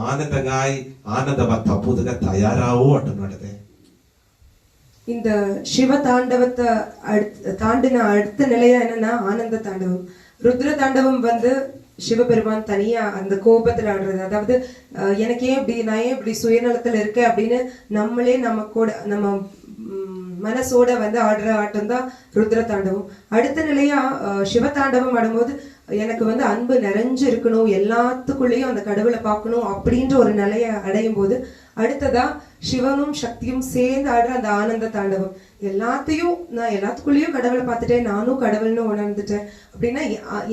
ஆனந்தகாய் ஆனந்தவ தப்புதுக தயாராவோ அட்டு நடத. இந்த சிவ தாண்டவத்தை தாண்டின அடுத்த நிலையா என்னன்னா ஆனந்த தாண்டவம். ருத்ர தாண்டவம் வந்து சிவபெருமான் தனியா அந்த கோபத்துல ஆடுறது, அதாவது எனக்கு ஏன் இப்படி, நான் ஏன் இப்படி சுயநலத்துல இருக்கேன் அப்படின்னு நம்மளே நம்ம மனசோட வந்து ஆடுற ஆட்டம் தான் ருத்ர தாண்டவம். அடுத்த நிலையா சிவ தாண்டவம் ஆடும்போது எனக்கு வந்து அன்பு நிறைஞ்சு இருக்கணும், எல்லாத்துக்குள்ளேயும் அந்த கடவுளை பார்க்கணும் அப்படின்ற ஒரு நிலையை அடையும் போது அடுத்ததா சிவனும் சக்தியும் சேர்ந்து ஆடுற அந்த ஆனந்த தாண்டவம். நான் எல்லாத்துக்குள்ளேயும் கடவுளை பார்த்துட்டேன், நானும் கடவுள்னு உணர்ந்துட்டேன் அப்படின்னா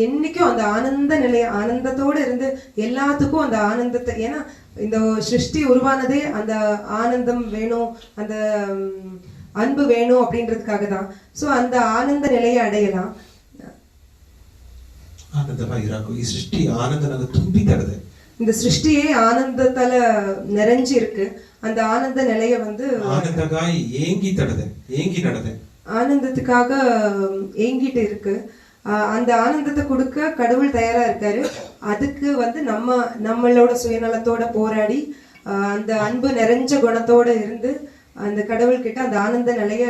என்னைக்கும் அந்த ஆனந்த நிலைய, ஆனந்தத்தோட இருந்து எல்லாத்துக்கும் அந்த ஆனந்தத்தை, ஏன்னா இந்த சிருஷ்டி உருவானதே அந்த ஆனந்தம் வேணும், அந்த அன்பு வேணும் அப்படின்றதுக்காக தான். சோ அந்த ஆனந்த நிலையை அடையலாம். ஆனந்தமா இராக்கும். ಈ ಸೃಷ್ಟಿ ಆನಂದನ ತುಂಬಿ ತಡದೆ, இந்த சிருஷ்டியே ஆனந்தத்தால நிறைஞ்சு இருக்கு. அந்த ஆனந்த நிலைய வந்து ஆனந்தகாய் ஏங்கி தடದೆ, ஏங்கி நடದೆ, ஆனந்தத்துக்காக ஏங்கிட்டு இருக்கு. அந்த ஆனந்தத்தை கொடுக்க கடவுள் தயாரா இருக்காரு. அதுக்கு வந்து நம்மளோட சுயநலத்தோட போராடி அந்த அன்பு நிறைஞ்ச குணத்தோட இருந்து அந்த கடவுள் கிட்ட அந்த ஆனந்த நிலைய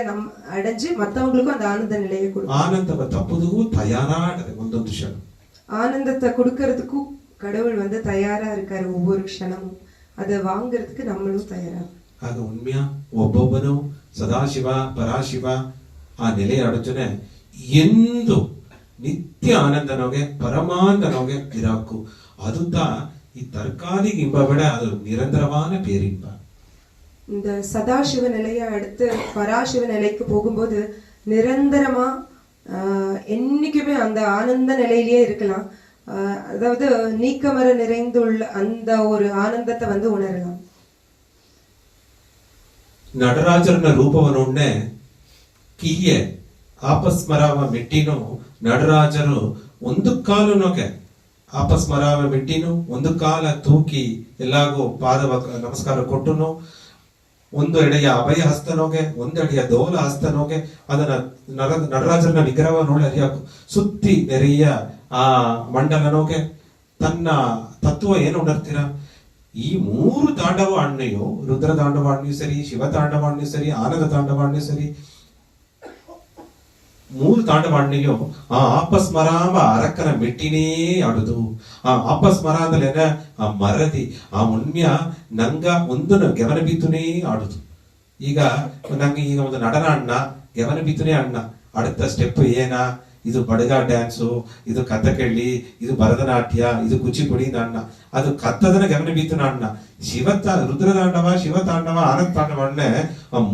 அடைஞ்சு மத்தவங்களுக்கும் அந்த ஆனந்த நிலையை கொடுக்கும். ஆனந்தவ தப்புதுಗೂ தயாராடದೆ ಒಂದೊಂದು ಕ್ಷಣ. ஆனந்தத்தை கொடுக்கறதுக்கும் கடவுள் வந்து தயாரா இருக்காரு. ஒவ்வொரு க்ஷணமும் அதை வாங்குறதுக்கு நம்மளும் தயாரா. ಆಗ ಉಣ್ಮ್ಯಾ ಒಬ್ಬೊಬ್ಬನು ಸದಾಶಿವ ಪರಾಶಿವ ಆ ನೆಲೆ ಅಡಚನೆ ಎಂದು ನಿತ್ಯ ಆನಂದನೋಗೆ ಪರಮಾನಂದನೋಗೆ ಇರಾಕು. ಅದು ಈ ತರ್ಕಾರಿಗೆ ಇಂಬ ಬೇಡ, ಅದು நிரந்தரமான பேரின்ப. இந்த சதாசிவ நிலையை அடுத்து பராசிவ நிலைக்கு போகும்போது நிரந்தரமா என்னைக்குமே அந்த ஆனந்த நிலையிலேயே இருக்கலாம். அதாவது நீக்கமர நிறைந்துள்ள அந்த ஒரு ஆனந்தத்தை வந்து உணரலாம். நடராஜர்ನ ರೂಪವನ್ನುಣ್ಣೆ ಕಿಯೆ ಆಪಸ್ಮರಾವ ಮೆಟ್ಟಿನು நடராஜರು ಒಂದು ಕಾಲುನೋಗೆ ಆಪಸ್ಮರಾವ ಮೆಟ್ಟಿನು ಒಂದು ಕಾಲ ತೂಕಿ ಎಲ್ಲಾಗೂ ಪಾದ ನಮಸ್ಕಾರ ಕೊಟ್ಟುನು, ಒಂದು ಎಡೆಯ ಅಭಯ ಹಸ್ತನೋಗೆ ಒಂದು ಎಡೆಯ ದೋಲ ಹಸ್ತನೋಗೆ ಅದನ್ನ நடராஜರ್ನ ವಿಗ್ರಹ ನೋಡಿ ಅರಿಯಾಕು ಸುತ್ತಿ ನೆರೆಯ ಆ ಮಂಡಲನೋಗೆ ತನ್ನ ತತ್ವ ಏನು ಉಣರ್ತೀರಾ? ಈ ಮೂರು ತಾಂಡವ ಅಣ್ಣೆಯು, ರುದ್ರ ತಾಂಡವ ಅಣ್ಣೆಯು ಸರಿ, ಶಿವ ತಾಂಡವ ಅಣ್ಣೆಯು ಸರಿ, ಆನಂದ ತಾಂಡವ ಅಣ್ಣೆಯು ಸರಿ, ಮೂರು ತಾಂಡವ ಅಣ್ಣೆಯು ಆ ಆಪಸ್ಮರಾಂಬ ಅರಕ್ಕನ ಮೆಟ್ಟಿನೇ ಆಡುದು. ಆ ಆಪಸ್ಮರ ಅಂದ್ರೆ ಆ ಮರದಿ ಆ ಮುನ್ಮ್ಯ ನಂಗ ಒಂದು ಗೆವನ ಬಿತ್ತುನೇ ಆಡುದು. ಈಗ ನಂಗೆ ಈಗ ಒಂದು ನಡನ ಅಣ್ಣ ಗೆವನ ಬಿತ್ತುನೇ ಅಣ್ಣ, அடுத்த ಸ್ಟೆಪ್ ಏನ, ಇದು ಬಡಗ ಡ್ಯಾನ್ಸು, ಇದು ಕಥಕಳಿ, ಇದು ಭರತನಾಟ್ಯ, ಇದು ಕುಚಿಪುಡಿ ಅಣ್ಣ, ಅದು ಕತ್ತದನ ಗಮನ ಬೀತು ಅಣ್ಣ. ರುದ್ರತಾಂಡವ ಶಿವತಾಂಡವ ಆನಂದ ತಾಂಡವ ಅಣ್ಣೆ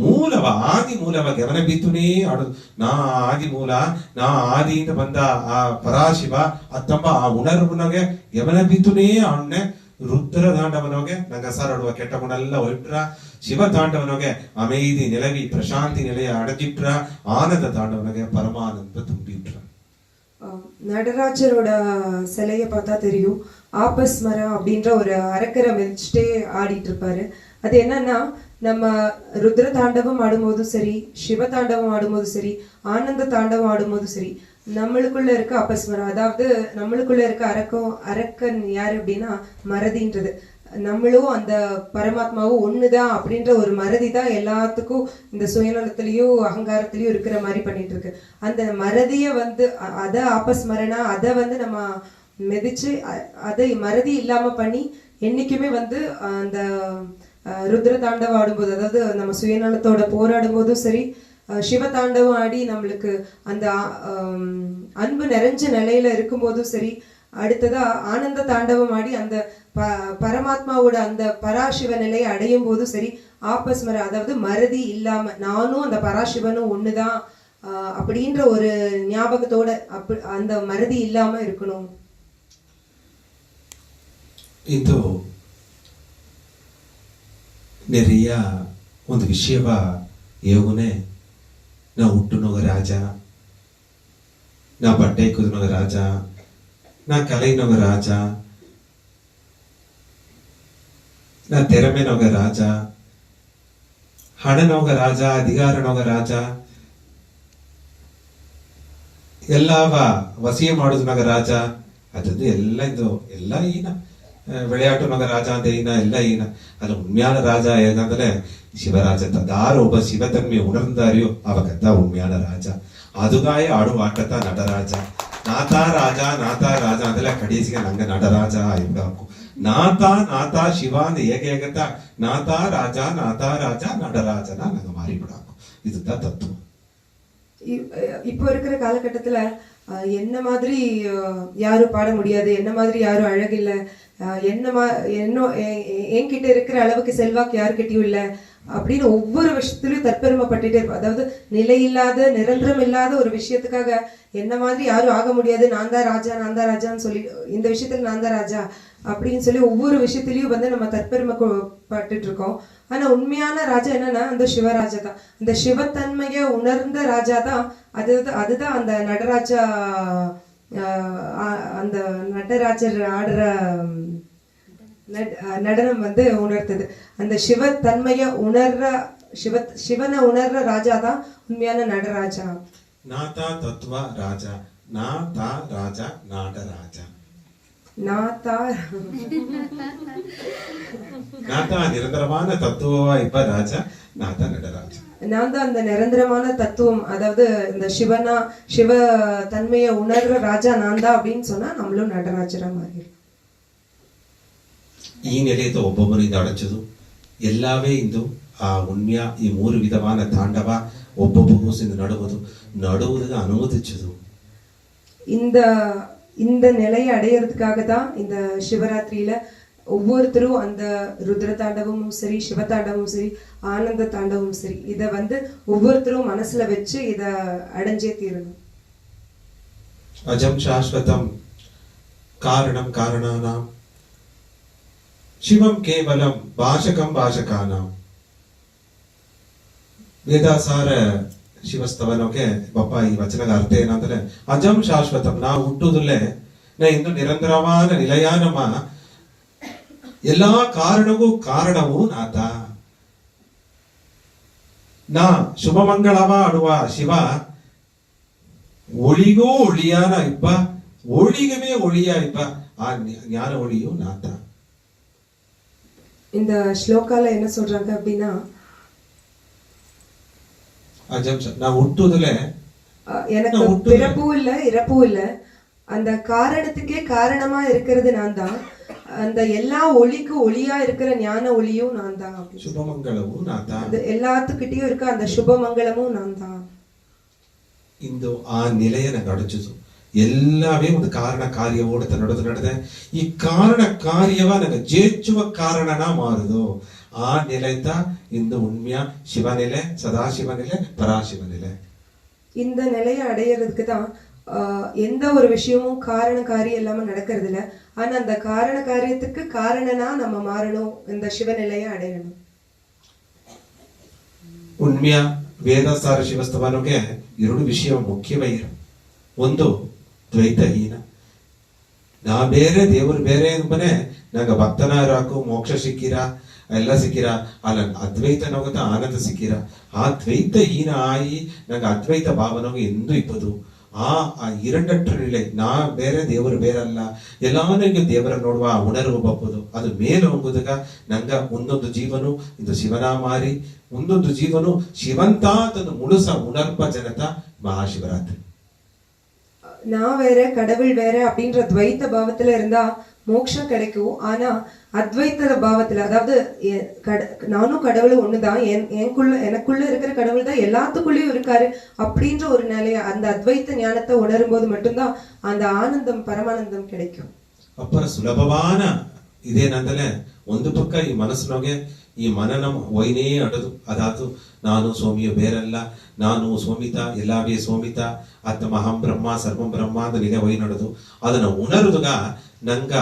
ಮೂಲವ ಆದಿ ಮೂಲವ ಗಮನ ಬೀತುನೇ ಆಡುದು. ನಾ ಆದಿ ಮೂಲ, ನಾ ಆದಿಯಿಂದ ಬಂದ ಆ ಪರಾಶಿವ ಅತ್ತಂಬ ಆ ಉಣರ್ವನಗೆ ಗಮನ ಬೀತುನೇ ಅಣ್ಣೆ. ರುದ್ರ ತಾಂಡವನೋಗೆ ನಂಗೆ ಸಾರಾಡುವ ಕೆಟ್ಟ ಗುಣ ಎಲ್ಲ ಹೊರಟ್ರ, ಶಿವ ತಾಂಡವನಿಗೆ அமைதி நிலவி பிரசாந்தி நிலையை அடைஞ்சிட்டா ஆனந்த தாண்டவனுக்கு பரமானந்த தும்பிட்டுறா. நடராஜரோட சிலைய பார்த்தா தெரியும், ஆபஸ்மரம் அப்படின்ற ஒரு அரக்கரை வச்சுட்டே ஆடிட்டு இருப்பாரு. அது என்னன்னா, நம்ம ருத்ர தாண்டவம் ஆடும்போதும் சரி, சிவ தாண்டவம் ஆடும்போதும் சரி, ஆனந்த தாண்டவம் ஆடும்போதும் சரி, நம்மளுக்குள்ள இருக்க அபஸ்மரம், அதாவது நம்மளுக்குள்ள இருக்க அரக்கன் யாரு அப்படின்னா மறதின்றது. நம்மளும் அந்த பரமாத்மாவும் ஒண்ணுதான் அப்படின்ற ஒரு மறதி தான் எல்லாத்துக்கும் இந்த சுயநலத்திலயும் அகங்காரத்திலயும் இருக்கிற மாதிரி பண்ணிட்டு இருக்கு. அந்த மறதிய அத ஆபஸ்மரணா, அதை நம்ம மிதிச்சு அதை மறதி இல்லாம பண்ணி என்னைக்குமே அந்த ருத்ர தாண்டவம் ஆடும்போது, அதாவது நம்ம சுயநலத்தோட போராடும் போதும் சரி, சிவ தாண்டவம் ஆடி நம்மளுக்கு அந்த அன்பு நிறைஞ்ச நிலையில இருக்கும் போதும் சரி, அடுத்ததா ஆனந்த தாண்டவம் ஆடி அந்த பரமாத்மாவோட அந்த பராசிவ நிலையை அடையும் போதும் சரி, ஆபஸ்மர, அதாவது மறதி இல்லாம நானும் அந்த பராசிவனும் ஒண்ணுதான் அப்படின்ற ஒரு ஞாபகத்தோட அந்த மறதி இல்லாம இருக்கணும். ಇದು நிறைய ಒಂದು ವಿಷಯವ ಯೋಗನೆ ನಾ ಹುಟ್ಟುನೋಗ ರಾಜ, ನಾ ಬಟ್ಟೆ ಕುದನೋಗ ರಾಜ, ನಾ ಕಲೆನೋಗ ರಾಜ, ನಾ ತೆರಮೆನೋಗ ರಾಜ, ಹಣನೋಗ ರಾಜ, ಅಧಿಕಾರನೋಗ ರಾಜ, ಎಲ್ಲವ ವಸಿಯ ಮಾಡೋದನೋಗ ರಾಜ. ಅದದ್ದು ಎಲ್ಲ ಇದು ಎಲ್ಲ ಈನ விளையாட்டுனோக ராஜா அந்த ஈனா எல்லா ஈனா. அதுல உண்மையான ராஜா ஏதாந்தல சிவராஜன் தான். யார் ಒಬ್ಬ ಶಿವತನ್ಮೆ ಉಣರ್ந்தாರಿಯೋ ಅವಗತ್ತ ಉண்மையான ರಾಜ. ಅದುಗಾಯ ಆಡುವ ಆಟತ ನಟರಾಜ. ನಾತಾ ರಾಜ ಅದೆಲ್ಲ ಕಡಿಸಿಗೆ ನಂಗೆ ನಟರಾಜ ಇರಬೇಕು. ನಾತಾ ಶಿವ ಅಂದ ಏಕೇಕತ ನಾತಾ ರಾಜ நடராஜனா நாங்க மாறி விடாக்கும். இதுதான் தத்துவம். இப்போ இருக்கிற காலகட்டத்துல என்ன மாதிரி யாரும் பாட முடியாது, என்ன மாதிரி யாரும் அழகில்ல, என்கிட்ட இருக்கிற அளவுக்கு செல்வாக்கு யாருக்கிட்டையும் இல்ல அப்படின்னு ஒவ்வொரு விஷயத்திலயும் தற்பெருமைப்பட்டுட்டே இருப்போம். அதாவது நிலையில்லாத நிரந்தரம் இல்லாத ஒரு விஷயத்துக்காக என்ன மாதிரி யாரும் ஆக முடியாது, நான் தான் ராஜான்னு சொல்லி, இந்த விஷயத்துல நான் தான் ராஜா அப்படின்னு சொல்லி ஒவ்வொரு விஷயத்திலயும் நம்ம தற்பெருமைப்பட்டுட்டு இருக்கோம். ஆனா உண்மையான ராஜா என்னன்னா அந்த சிவராஜா தான். அந்த சிவத்தன்மைய உணர்ந்த ராஜா தான். அதுதான் அந்த நடராஜா, அந்த நடராஜர் ஆடுற நடனம் உணர்த்தது. அந்த சிவத்தன்மைய உணர்ற சிவனை உணர்ற ராஜா தான் உண்மையான நடராஜா. நாதா தத்துவ ராஜா, நாதா ராஜா நாடராஜா. நாதா நிரந்தரமான தத்துவமா இப்ப ராஜா, நாதா நடராஜா. நான் தான் அந்த நிரந்தரமான தத்துவம், அதாவது இந்த சிவ தன்மையை உணர்ற ராஜா நான் தான் அப்படின்னு சொன்னா நம்மளும் நடராஜரா மாறி. ಈ ನೆಲೆಯಿಂದ ಒಬ್ಬೊಬ್ಬರಿಂದ ಅಡಚದು ಎಲ್ಲವೇ ಇಂದು ಆ ಉಣ್ಮ್ಯ ಈ ಮೂರು ವಿಧವಾದ ತಾಂಡವ ಒಬ್ಬೊಬ್ಬ ಕೂಸಿಂದ நடுவது அனுமதிச்சது. இந்த நிலையை அடையிறதுக்காக தான் இந்த சிவராத்திரியில ஒவ்வொருத்தரும் அந்த ருத்ர தாண்டவமும் சரி, சிவ தாண்டவமும் சரி, ஆனந்த தாண்டவமும் சரி, இத ஒவ்வொருத்தரும் மனசுல வச்சு இத அடைஞ்சே தீரணும். அஜம் சாஸ்வதம் காரணம் காரணானாம் ಶಿವಂ ಕೇವಲಂ ಭಾಷಕಂ ಭಾಷಕಾನಾಂ. ವೇದಾಸಾರ ಶಿವಸ್ತವನಕ್ಕೆ ಬಪ್ಪ ಈ ವಚನದ ಅರ್ಥ ಏನಂದ್ರೆ ಅಜಂ ಶಾಶ್ವತಂ, ನಾ ಹುಟ್ಟುವುದಿಲ್ಲೇ, ನಾ ಇನ್ನು ನಿರಂತರವಾದ ನಿಲಯಾನಮ, ಎಲ್ಲಾ ಕಾರಣವೂ ಕಾರಣವೂ ನಾತ. ನಾ ಶುಭಮಂಗಳವ ಆಡುವ ಶಿವ ಒಳಿಗೂ ಒಳಿಯಾನ ಇಪ್ಪ, ಒಳಿಗವೇ ಒಳಿಯ ಇಪ್ಪ, ಆ ஞான ஒளியோ நாத்தா. இந்த ஸ்லோகால என்ன சொல்றாங்க அப்படின்னா, நான் ಹುಟ್ಟುವುದಿಲ್ಲ, எனக்கு பிறப்பும் இல்ல இறப்பும் இல்ல, அந்த காரணத்துக்கே காரணமா இருக்கிறது நான் தான், அந்த எல்லா ஒளிக்கு ஒளியா இருக்கிற ஞான ஒளியும் நான் தான், சுபமங்களமும் நான் தான், எல்லாத்துக்கிட்டையும் இருக்க அந்த சுபமங்களமும் நான் தான். இந்த ಆ நிலையை எனக்கு அடைச்சது. ಎಲ್ಲವೇ ಒಂದು ಕಾರಣ ಕಾರ್ಯವೋಡ ನಡೆದ ಈ ಕಾರಣ ಕಾರ್ಯವ ನನಗೆ ಜೇಚುವ ಕಾರಣನ ಮಾರುದು. ಆ நிலைತ இந்த உண்மையா சிவநிலை, சதாசிவநிலை, பராசிவநிலை. இந்த நிலையை அடையிறதுக்கு தான் எந்த ஒரு விஷயமும் காரண காரியம் இல்லாம நடக்கிறது இல்ல. ஆனா அந்த காரண காரியத்துக்கு காரணனா நம்ம மாறணும், இந்த சிவநிலையை அடையணும். ಉಣ್ಮೆಯ ವೇದಸಾರ ಶಿವಸ್ತವನಿಗೆ 2 ವಿಷಯ ಮುಖ್ಯವಯ್ಯ. ಒಂದು ದ್ವೈತಹೀನ, ನಾ ಬೇರೆ ದೇವರು ಬೇರೆ ಅಂಬನೆ ನಂಗೆ ಭಕ್ತನಾರಾಕು ಮೋಕ್ಷ ಸಿಕ್ಕಿರ ಎಲ್ಲ ಸಿಕ್ಕಿರ, ಅಲ್ಲ ಅದ್ವೈತ ನೋಗತ ಆನಂದ ಸಿಕ್ಕಿರ. ಆ ದ್ವೈತಹೀನ ಆಯಿ ನಂಗೆ ಅದ್ವೈತ ಭಾವನೋಗ ಎಂದು ಇಪ್ಪದು. ಆ இரண்டற்ற நிலை, ನಾ ಬೇರೆ ದೇವರು ಬೇರಲ್ಲ, ಎಲ್ಲಾನಿಗೂ ದೇವರ ನೋಡುವ ಉಣರ್ವು ಬಪ್ಪುದು. ಅದು ಮೇಲೆ ಹೋಗುದಾಗ ನಂಗ ಒಂದೊಂದು ಜೀವನು ಇದು ಶಿವನ ಮಾರಿ, ಒಂದೊಂದು ಜೀವನು ಶಿವಂತ ತನ್ನ ಮುಳುಸ ಉಣರ್ಪ ಜನತ மகாசிவராத்திரி. நான் வேற கடவுள் வேற அப்படின்ற துவைத்த பாவத்துல இருந்தா மோட்சம் கிடைக்கும். ஆனா அத்வைத்த பாவத்துல, அதாவது நானும் கடவுள் ஒண்ணுதான், எனக்குள்ள இருக்கிற கடவுள் தான் எல்லாத்துக்குள்ளயும் இருக்காரு அப்படின்ற ஒரு நிலைய, அந்த அத்வைத்த ஞானத்தை உணரும் போது மட்டும்தான் அந்த ஆனந்தம் பரமானந்தம் கிடைக்கும். ಅಪ್ಪರ ಸುಲಭವಾನ ಇದೇನಂದಲೆ ಒಂದು ಪಕ್ಕ ಈ ಮನಸ್ಸಿನೊಗೆ ಈ ಮನನ ವೈನೇ ಅಡದು ಅದಾತು ನಾನು ಸೋಮಿಯು ಬೇರಲ್ಲ, ನಾನು ಸೋಮಿತ ಎಲ್ಲಾವೇ ಸೋಮಿತ ಆತ್ಮಹಂ ಬ್ರಹ್ಮ ಸರ್ವಂ ಬ್ರಹ್ಮ ಅಂತ ನಿಲೆ ವೈನಡದು. ಅದನ್ನ ಉಣರುದುಗ ನಂಗ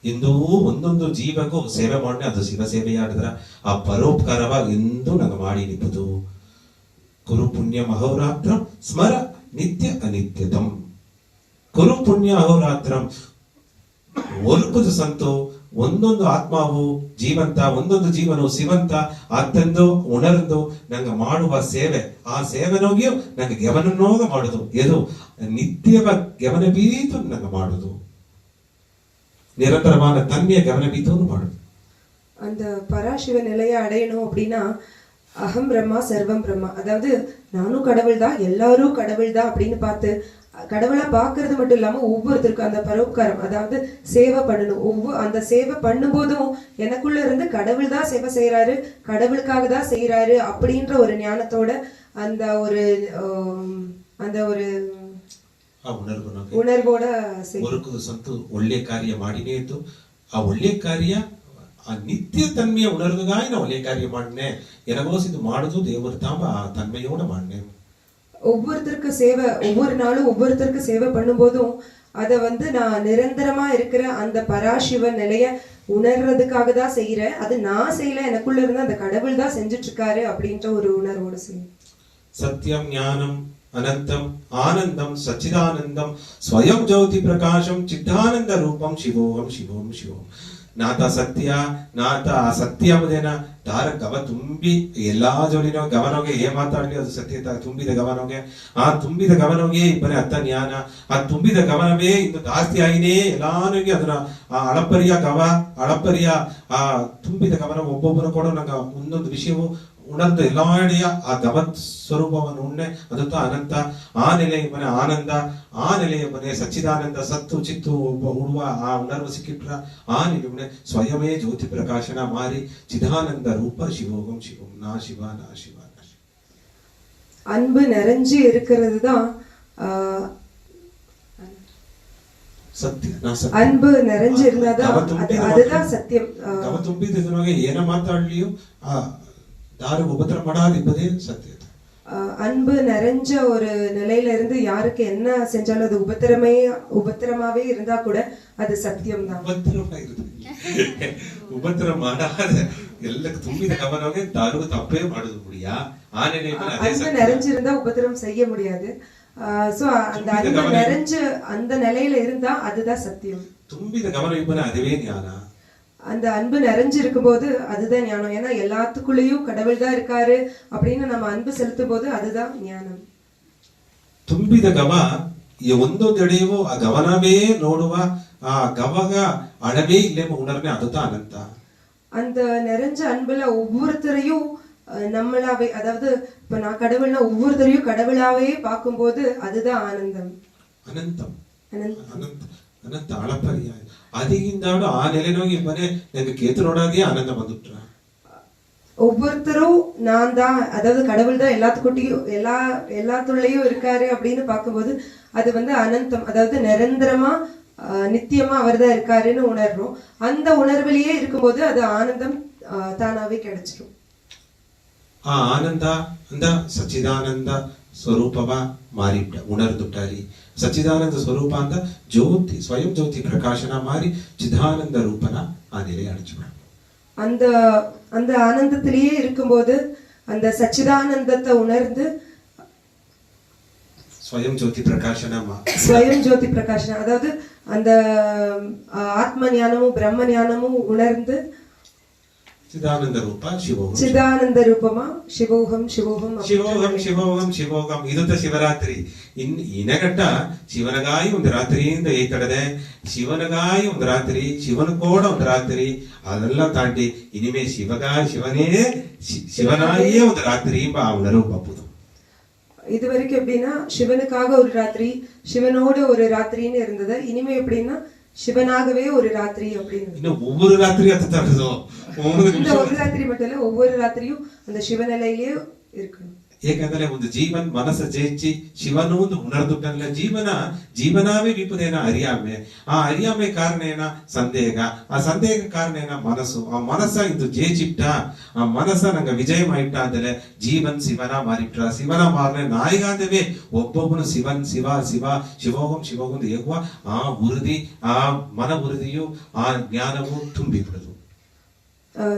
ಇಂದೂ ಒಂದೊಂದು ಜೀವಕ್ಕೂ ಸೇವೆ ಮಾಡಿ ಅದು ಶಿವ ಸೇವೆಯಾಡಿದ್ರ ಆ ಪರೋಪಕಾರವ ಎಂದೂ ನಂಗೆ ಮಾಡಿ ನಿಪ್ಪುದು. ಕುರು ಪುಣ್ಯ ಅಹೋರಾತ್ರಂ ಸ್ಮರ ನಿತ್ಯ ಅನಿತ್ಯತಂ. ಕುರು ಪುಣ್ಯ ಅಹೋರಾತ್ರಂ ಒರುಕುದು ಸಂತು ಒಂದೊಂದು ಆತ್ಮಾವು ಜೀವಂತ, ಒಂದೊಂದು ಜೀವನು ಶಿವಂತ ಅತ್ತಂದು ಉಣರ್ದು ನಂಗೆ ಮಾಡುವ ಸೇವೆ, ಆ ಸೇವೆನೋಗಿಯೂ ನಂಗೆ ಗೆವನನ್ನೋಗ ಮಾಡುದು. ಎದು ನಿತ್ಯವ ಗೆವನ ಬೀತು ನಂಗೆ ಮಾಡುದು, நிரந்தரமான தன்மையை கவனபித்தோன்னு பாடும். அந்த பராசிவ நிலையை அடையணும் அப்படின்னா அகம் பிரம்மா சர்வம் பிரம்மா, அதாவது நானும் கடவுள் தான் எல்லாரும் கடவுள் தான் அப்படின்னு பார்த்து கடவுளை பார்க்கறது மட்டும் இல்லாம ஒவ்வொருத்தருக்கும் அந்த பரோபகாரம், அதாவது சேவை பண்ணணும். அந்த சேவை பண்ணும்போதும் எனக்குள்ள இருந்து கடவுள் தான் சேவை செய்யறாரு, கடவுளுக்காக தான் செய்யறாரு அப்படின்ற ஒரு ஞானத்தோட அந்த ஒரு ಉಣರ್ಬೋಡ ಒರುಕುದು ಸಂತು ಒಳ್ಳೆ ಕಾರ್ಯ ಮಾಡಿನೇ ಇತ್ತು. ಆ ಒಳ್ಳೆ ಕಾರ್ಯ ಆ ನಿತ್ಯ ತನ್ಮೆಯ ಉಣರ್ದುಗಾಯ ನಾ ಒಳ್ಳೆ ಕಾರ್ಯ ಮಾಡನೆ எனகோசிது ಮಾಡುದು ದೇವರು ತಾಂಬ ಆ ತನ್ಮೆಯೋட ಮಾಡನೆ. ஒவ்வொருத்தருக்கு சேவை, ஒவ்வொரு நாளும் ஒவ்வொருத்தருக்கு சேவை பண்ணும்போதும் அதை நான் நிரந்தரமா இருக்கிற அந்த பராசிவ நிலைய உணர்றதுக்காக தான் செய்யறேன். அது நான் செய்யல, எனக்குள்ள இருந்து அந்த கடவுள் தான் செஞ்சுட்டு இருக்காரு அப்படின்ற ஒரு உணர்வோட செய்யும். சத்தியம் ஞானம் अनंतम आनंदम सच्चिदानंदम स्वयं ज्योति प्रकाशम चिदानंद रूपम शिवोहम शिवोहम शिवोहम. ನಾತ ಸತ್ಯ ನಾತ ಅಸತ್ಯ ಎಂಬುದೇನ ದಾರ ಗವ ತುಂಬಿ ಎಲ್ಲಾ ಜೋಡಿನೋ ಗವನೋಗೆ ಏ ಮಾತಾಡ್ಲಿ ಅದು ಸತ್ಯತ ತುಂಬಿದ ಗವನೋಗೆ, ಆ ತುಂಬಿದ ಗವನೋಗೆ ಇಬ್ಬರೇ ಅತ್ತ ಜ್ಞಾನ, ಆ ತುಂಬಿದ ಗವನವೇ ಇಂದು ಜಾಸ್ತಿ ಆಯಿನೇ ಎಲ್ಲಾನಿಗೆ ಅದನ್ನ ಆ ಅಳಪರಿಯ ಆ ತುಂಬಿದ ಗವನ ಒಬ್ಬೊಬ್ಬರು ಕೂಡ ನಂಗೆ ಒಂದೊಂದು ವಿಷಯವು ಉಣರ್ದು ಎಲ್ಲಾಡಿಯ ಆ ಗಮತ್ ಸ್ವರೂಪವನ್ನು ಉಣ್ಣೆ ಅದಂತ ಅನಂತ. ಆ ನೆಲೆಯ ಮನೆ ಆನಂದ, ಆ ನೆಲೆಯ ಮನೆ ಸಚ್ಚಿದಾನಂದ ಸತ್ತು ಚಿತ್ತು ಒಬ್ಬ ಉಡುವ ಆ ಉಣರ್ವು ಸಿಕ್ಕಿಟ್ರ ಆ ನಿಲುಮನೆ ಸ್ವಯಮೇ ಜ್ಯೋತಿ ಪ್ರಕಾಶನ ಮಾರಿ ಚಿದಾನಂದ ರೂಪ ಶಿವೋகம் ಶಿವಂ நா சிவா நா சிவா நா சிவா. அன்பு நிறைஞ்சு இருக்கிறது தான் ಸತ್ಯ. ಅನ್ಬು நிறைஞ்சு இருந்தாதான் அதுதான் சத்தியம். ಗವ ತುಂಬಿದನೋಗೆ ಏನ ಮಾತಾಡ್ಲಿಯೋ ಆ ದಾರು ಉಪದ್ರ ಮಾಡಾದಿಬ್ಬದೇ ಸತ್ಯ. அன்பு நிறைஞ்ச ஒரு நிலையில இருந்து யாருக்கு என்ன செஞ்சாலும் அது உபத்திரமாவே இருந்தா கூட அது சத்தியம் தான். உபத்திரம் ಮಾಡಾದ ಎಲ್ಲಕ್ಕೆ ತುಂಬಿದ ಗಮನವೇ ದಾರು ತಪ್ಪೇ ಮಾಡುದು முடியா. அன்பு நிறைஞ்சிருந்தா உபத்திரம் செய்ய முடியாது. சோ அந்த அன்பு நிறைஞ்சு அந்த நிலையில இருந்தா அதுதான் சத்தியம். ತುಂಬಿದ ಗಮನ ಇಬ್ಬನ அதுவே ஞாನ. அந்த அன்பு நிறைஞ்சு இருக்கும்போது அதுதான் ஞானம். ஏன்னா எல்லாத்துக்குள்ளேயும் கடவுள் தான் இருக்காரு அப்படின்னு நம்ம அன்பு செலுத்தும் போது அதுதான் ஞானம். ತುಂಬಿದ ಗವ ಒಂದೊಂದೆಡೆಯೂ ಆ ಗಮನವೇ ನೋಡುವ ಆ ಗವಗ ಅಳವೇ ಇಲ್ಲೇ ಉಣರ್ನೆ அதுதான் ಅನಂತ. அந்த நிறைஞ்ச அன்புல ஒவ்வொருத்தரையும் நம்மளாவே, அதாவது இப்ப நான் கடவுள்னா ஒவ்வொருத்தரையும் கடவுளாவே பார்க்கும்போது அதுதான் ஆனந்தம். ಅನಂತಂ ಅನಂತ ಅಳಪರ್ಯ அதிகிந்தாடு ಆ ನೆಲೆನೋಗಿ ಇಬ್ಬನೇ ನನಗೆ ಕೇತು ನೋಡಾಗೆ ಆನಂದ ಬಂದುಟ್ರ. ஒவ்வொருத்தரும் நான் தான், அதாவது கடவுள் தான் எல்லாத்துக்குட்டியும் எல்லாத்துள்ளயும் இருக்காரு அப்படின்னு பார்க்கும்போது அது அனந்தம், அதாவது நிரந்தரமா நித்தியமா அவர் தான் இருக்காருன்னு உணர்றோம். அந்த உணர்விலேயே இருக்கும்போது அது ஆனந்தம் தானாவே கிடைச்சிடும். ಆ ಆನಂದ ಅಂದ ಸಚ್ಚಿದಾನಂದ ಸ್ವರೂಪವ ಮಾರಿಬಿಟ್ಟ ಉಣರ್ದುಟ್ಟಾರಿ. ಸಚ್ಚಿದಾನಂದ ಸ್ವರೂಪ ಅಂತ ಜ್ಯೋತಿ ಸ್ವಯಂ ಜ್ಯೋತಿ ಪ್ರಕಾಶನ ಮಾರಿ ಚಿದಾನಂದ ರೂಪನ ಆ ನೆಲೆ ಅಡಿச்சுடும். அந்த அந்த ஆனந்தத்திலேயே இருக்கும்போது அந்த சச்சிதானந்தத்தை உணர்ந்து ஸ்வயம் ஜோதி பிரகாஷனமா ஸ்வயம் ஜோதி பிரகாஷன, அதாவது அந்த ஆத்ம ஞானமும் பிரம்ம ஞானமும் உணர்ந்து சிதானந்த ரூபா சிவோகம் சிதானந்த ரூபமா சிவோகம் சிவோகம் ಶಿವೋಗಂ ಶಿವೋಗಂ ಶಿವೋಗಂ ಇದೊಂದು ಶಿವರಾತ್ರಿ ಇನಗಟ್ಟ ಶಿವನಗಾಯಿ ಒಂದು ರಾತ್ರಿಯಿಂದ ಏತಡದೆ ಶಿವನಗಾಯಿ ಒಂದು ರಾತ್ರಿ ಶಿವನ ಕೂಡ ಒಂದು ರಾತ್ರಿ ಅದೆಲ್ಲ ತಾಂಡಿ ಇನಿಮೆ ಶಿವನೇ ಶಿವನಾಗಿಯೇ ಒಂದು ರಾತ್ರಿ உணர்வு பப்புது. இது வரைக்கும் எப்படின்னா சிவனுக்காக ஒரு ராத்திரி, சிவனோட ஒரு ராத்திரின்னு இருந்தது. இனிமே எப்படின்னா சிவனாகவே ஒரு ராத்திரி அப்படின்னு. இன்னும் ஒவ்வொரு ராத்திரியும் அது தருதோ, இந்த ஒரு ராத்திரி மட்டும் இல்ல, ஒவ்வொரு ராத்திரியும் அந்த சிவநிலையிலேயே இருக்கணும். ಏಕೆಂದ್ರೆ ಒಂದು ಜೀವನ್ ಮನಸ್ಸು ಜಯಿಸಿ ಶಿವನು ಒಂದು ಉಣರ್ದುಟ್ಟಲ್ಲ ಜೀವನವೇ ವಿಪದೇನ ಅರಿಯಾಮೆ, ಆ ಅರಿಯಾಮೆ ಕಾರಣ ಏನ ಸಂದೇಹ, ಆ ಸಂದೇಹ ಕಾರಣ ಏನ ಮನಸ್ಸು, ಆ ಮನಸ್ಸ ಇಂದು ಜಯಿಸಿಟ್ಟ, ಆ ಮನಸ್ಸ ನಂಗೆ ವಿಜಯ ಮಾಡಿಟ್ಟ ಅಂದ್ರೆ ಜೀವನ್ ಶಿವನ ಮಾರಿಟ್ರ, ಶಿವನ ಮಾರನೆ ನಾಯಿಗಾದವೇ ಒಬ್ಬೊಬ್ಬನು ಶಿವನ್ ಶಿವ ಶಿವ ಶಿವೋಗಂ ಶಿವೋಗಂ ಹೇಗುವ ಆ ಉರುದಿ, ಆ ಮನ ಉರುದಿಯು ಆ ಜ್ಞಾನವು ತುಂಬಿ ಬಿಡುದು.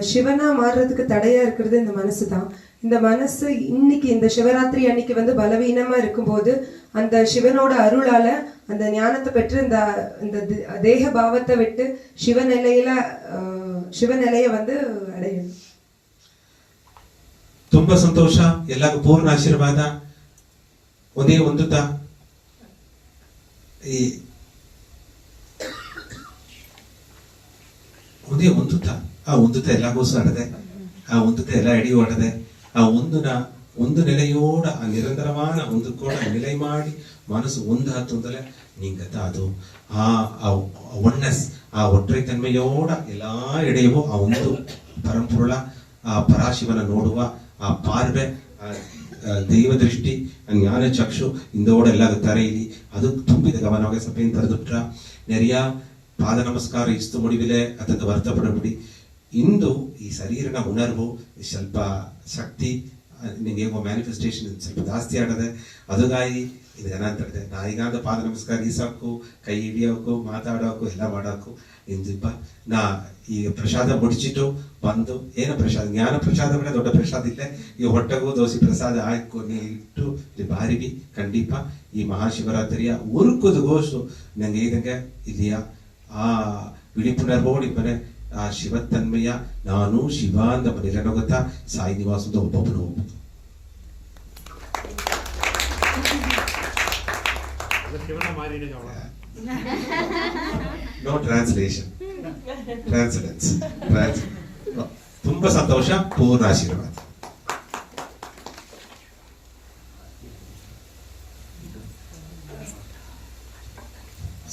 சிவனா மாறுறதுக்கு தடையா இருக்கிறது இந்த மனசு தான். இந்த மனசு இன்னைக்கு இந்த சிவராத்திரி அன்னைக்கு வந்து பலவீனமா இருக்கும்போது அந்த சிவனோட அருளால அந்த ஞானத்தை பெற்று இந்த தேக பாவத்தை விட்டு சிவநிலைய வந்து அடையணும். ತುಂಬಾ ಸಂತೋಷ, ಎಲ್ಲರಿಗೂ ಪೂರ್ಣ ಆಶೀರ್ವಾದ. ಒಂದೇ ಒಂದುತ್ತ ಒಂದೇ ಒಂದುತ್ತ ಆ ಒಂದುತ್ತ ಎಲ್ಲಾಗೂ ಸಡದೆ, ಆ ಒಂದುತ್ತ ಎಲ್ಲ ಎಡಿ ಹೊಡೆದೆ, ಆ ಒಂದು ನೆಲೆಯೋಡ ಆ ನಿರಂತರವಾನ ಒಂದು ಕೂಡ ನಿலை ಮಾಡಿ ಮನಸ್ಸು ಒಂದು ಹತ್ತೊಂದಲೆ நீங்கத அது ಆ ಒನ್ನೆಸ್, ಆ ಒಟ್ರೆ ತನ್ಮೆಯೋಡ ಎಲ್ಲಾ ಎಡೆಯವೋ ಆ ಒಂದು ಪರಂಪುರುಳ ಆ ಪರಾಶಿವನ ನೋಡುವ ಆ ಪಾರ್ವೆ, ದೈವ ದೃಷ್ಟಿ, ಜ್ಞಾನ ಚಕ್ಷು ಇಂದೋಡ ಎಲ್ಲ ತರೆಯಿಲಿ ಅದು ತುಂಬಿದ ಗಮನವಾಗಿ ಸಭೆಯನ್ನು ತರೆದುಬಿಟ್ರ ನೆರೆಯ ಪಾದ ನಮಸ್ಕಾರ ಇಸ್ತು ಮುಡಿವಿಲೆ ಅದನ್ನು ವರ್ತಪಡಬಿಡಿ. ಇಂದು ಈ ಶರೀರನ ಉಣರ್ವು ಸ್ವಲ್ಪ ಶಕ್ತಿ ನಿಮಗೆ ಮ್ಯಾನಿಫೆಸ್ಟೇಷನ್ ಸ್ವಲ್ಪ ಜಾಸ್ತಿ ಆಡದೆ, ಅದುಗಾಗಿ ಇದು ಜನ ಅಂತದೆ ನಾ ಈಗಾದ ಪಾದ ನಮಸ್ಕಾರ ಈಸಕ್ಕೂ, ಕೈ ಹಿಡಿಯೋಕು, ಮಾತಾಡೋಕು, ಎಲ್ಲ ಮಾಡೋಕು ಇಂದಿಪ್ಪ ನಾ ಈಗ ಪ್ರಸಾದ ಮುಡಿಚಿಟ್ಟು ಬಂದು ಏನು ಪ್ರಸಾದ, ಜ್ಞಾನ ಪ್ರಸಾದ ಕೂಡ ದೊಡ್ಡ ಪ್ರಸಾದ ಇಲ್ಲ, ಈ ಹೊಟ್ಟೆಗೂ ದೋಸೆ ಪ್ರಸಾದ ಹಾಕಿ ಇಟ್ಟು ಬಾರಿಡಿ ಕಂಡಿಪ್ಪ ಈ ಮಹಾಶಿವರಾತ್ರಿಯ ಉರುಕುದು ಗೋಸು ನಂಗೆ ಇದಂಗೆ ಇದೆಯಾ ಆ ವಿಳಿಪುನರ್ಬೋಡಿಪ್ಪನೆ ಆ ಶಿವತನ್ಮಯ ನಾನು ಶಿವ ಅಂತ ಮನೆಗೊತ್ತಾ ಸಾಯಿ ನಿವಾಸದ ಒಬ್ಬೊಬ್ಬನು ಹೋಗ್ಬೋದು. No translation, translation. ತುಂಬಾ ಸಂತೋಷ, ಪೂರ್ಣ ಆಶೀರ್ವಾದ.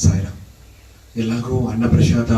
ಸಾಯಿರಾಮ್. ಎಲ್ಲರಿಗೂ ಅನ್ನಪ್ರಸಾದ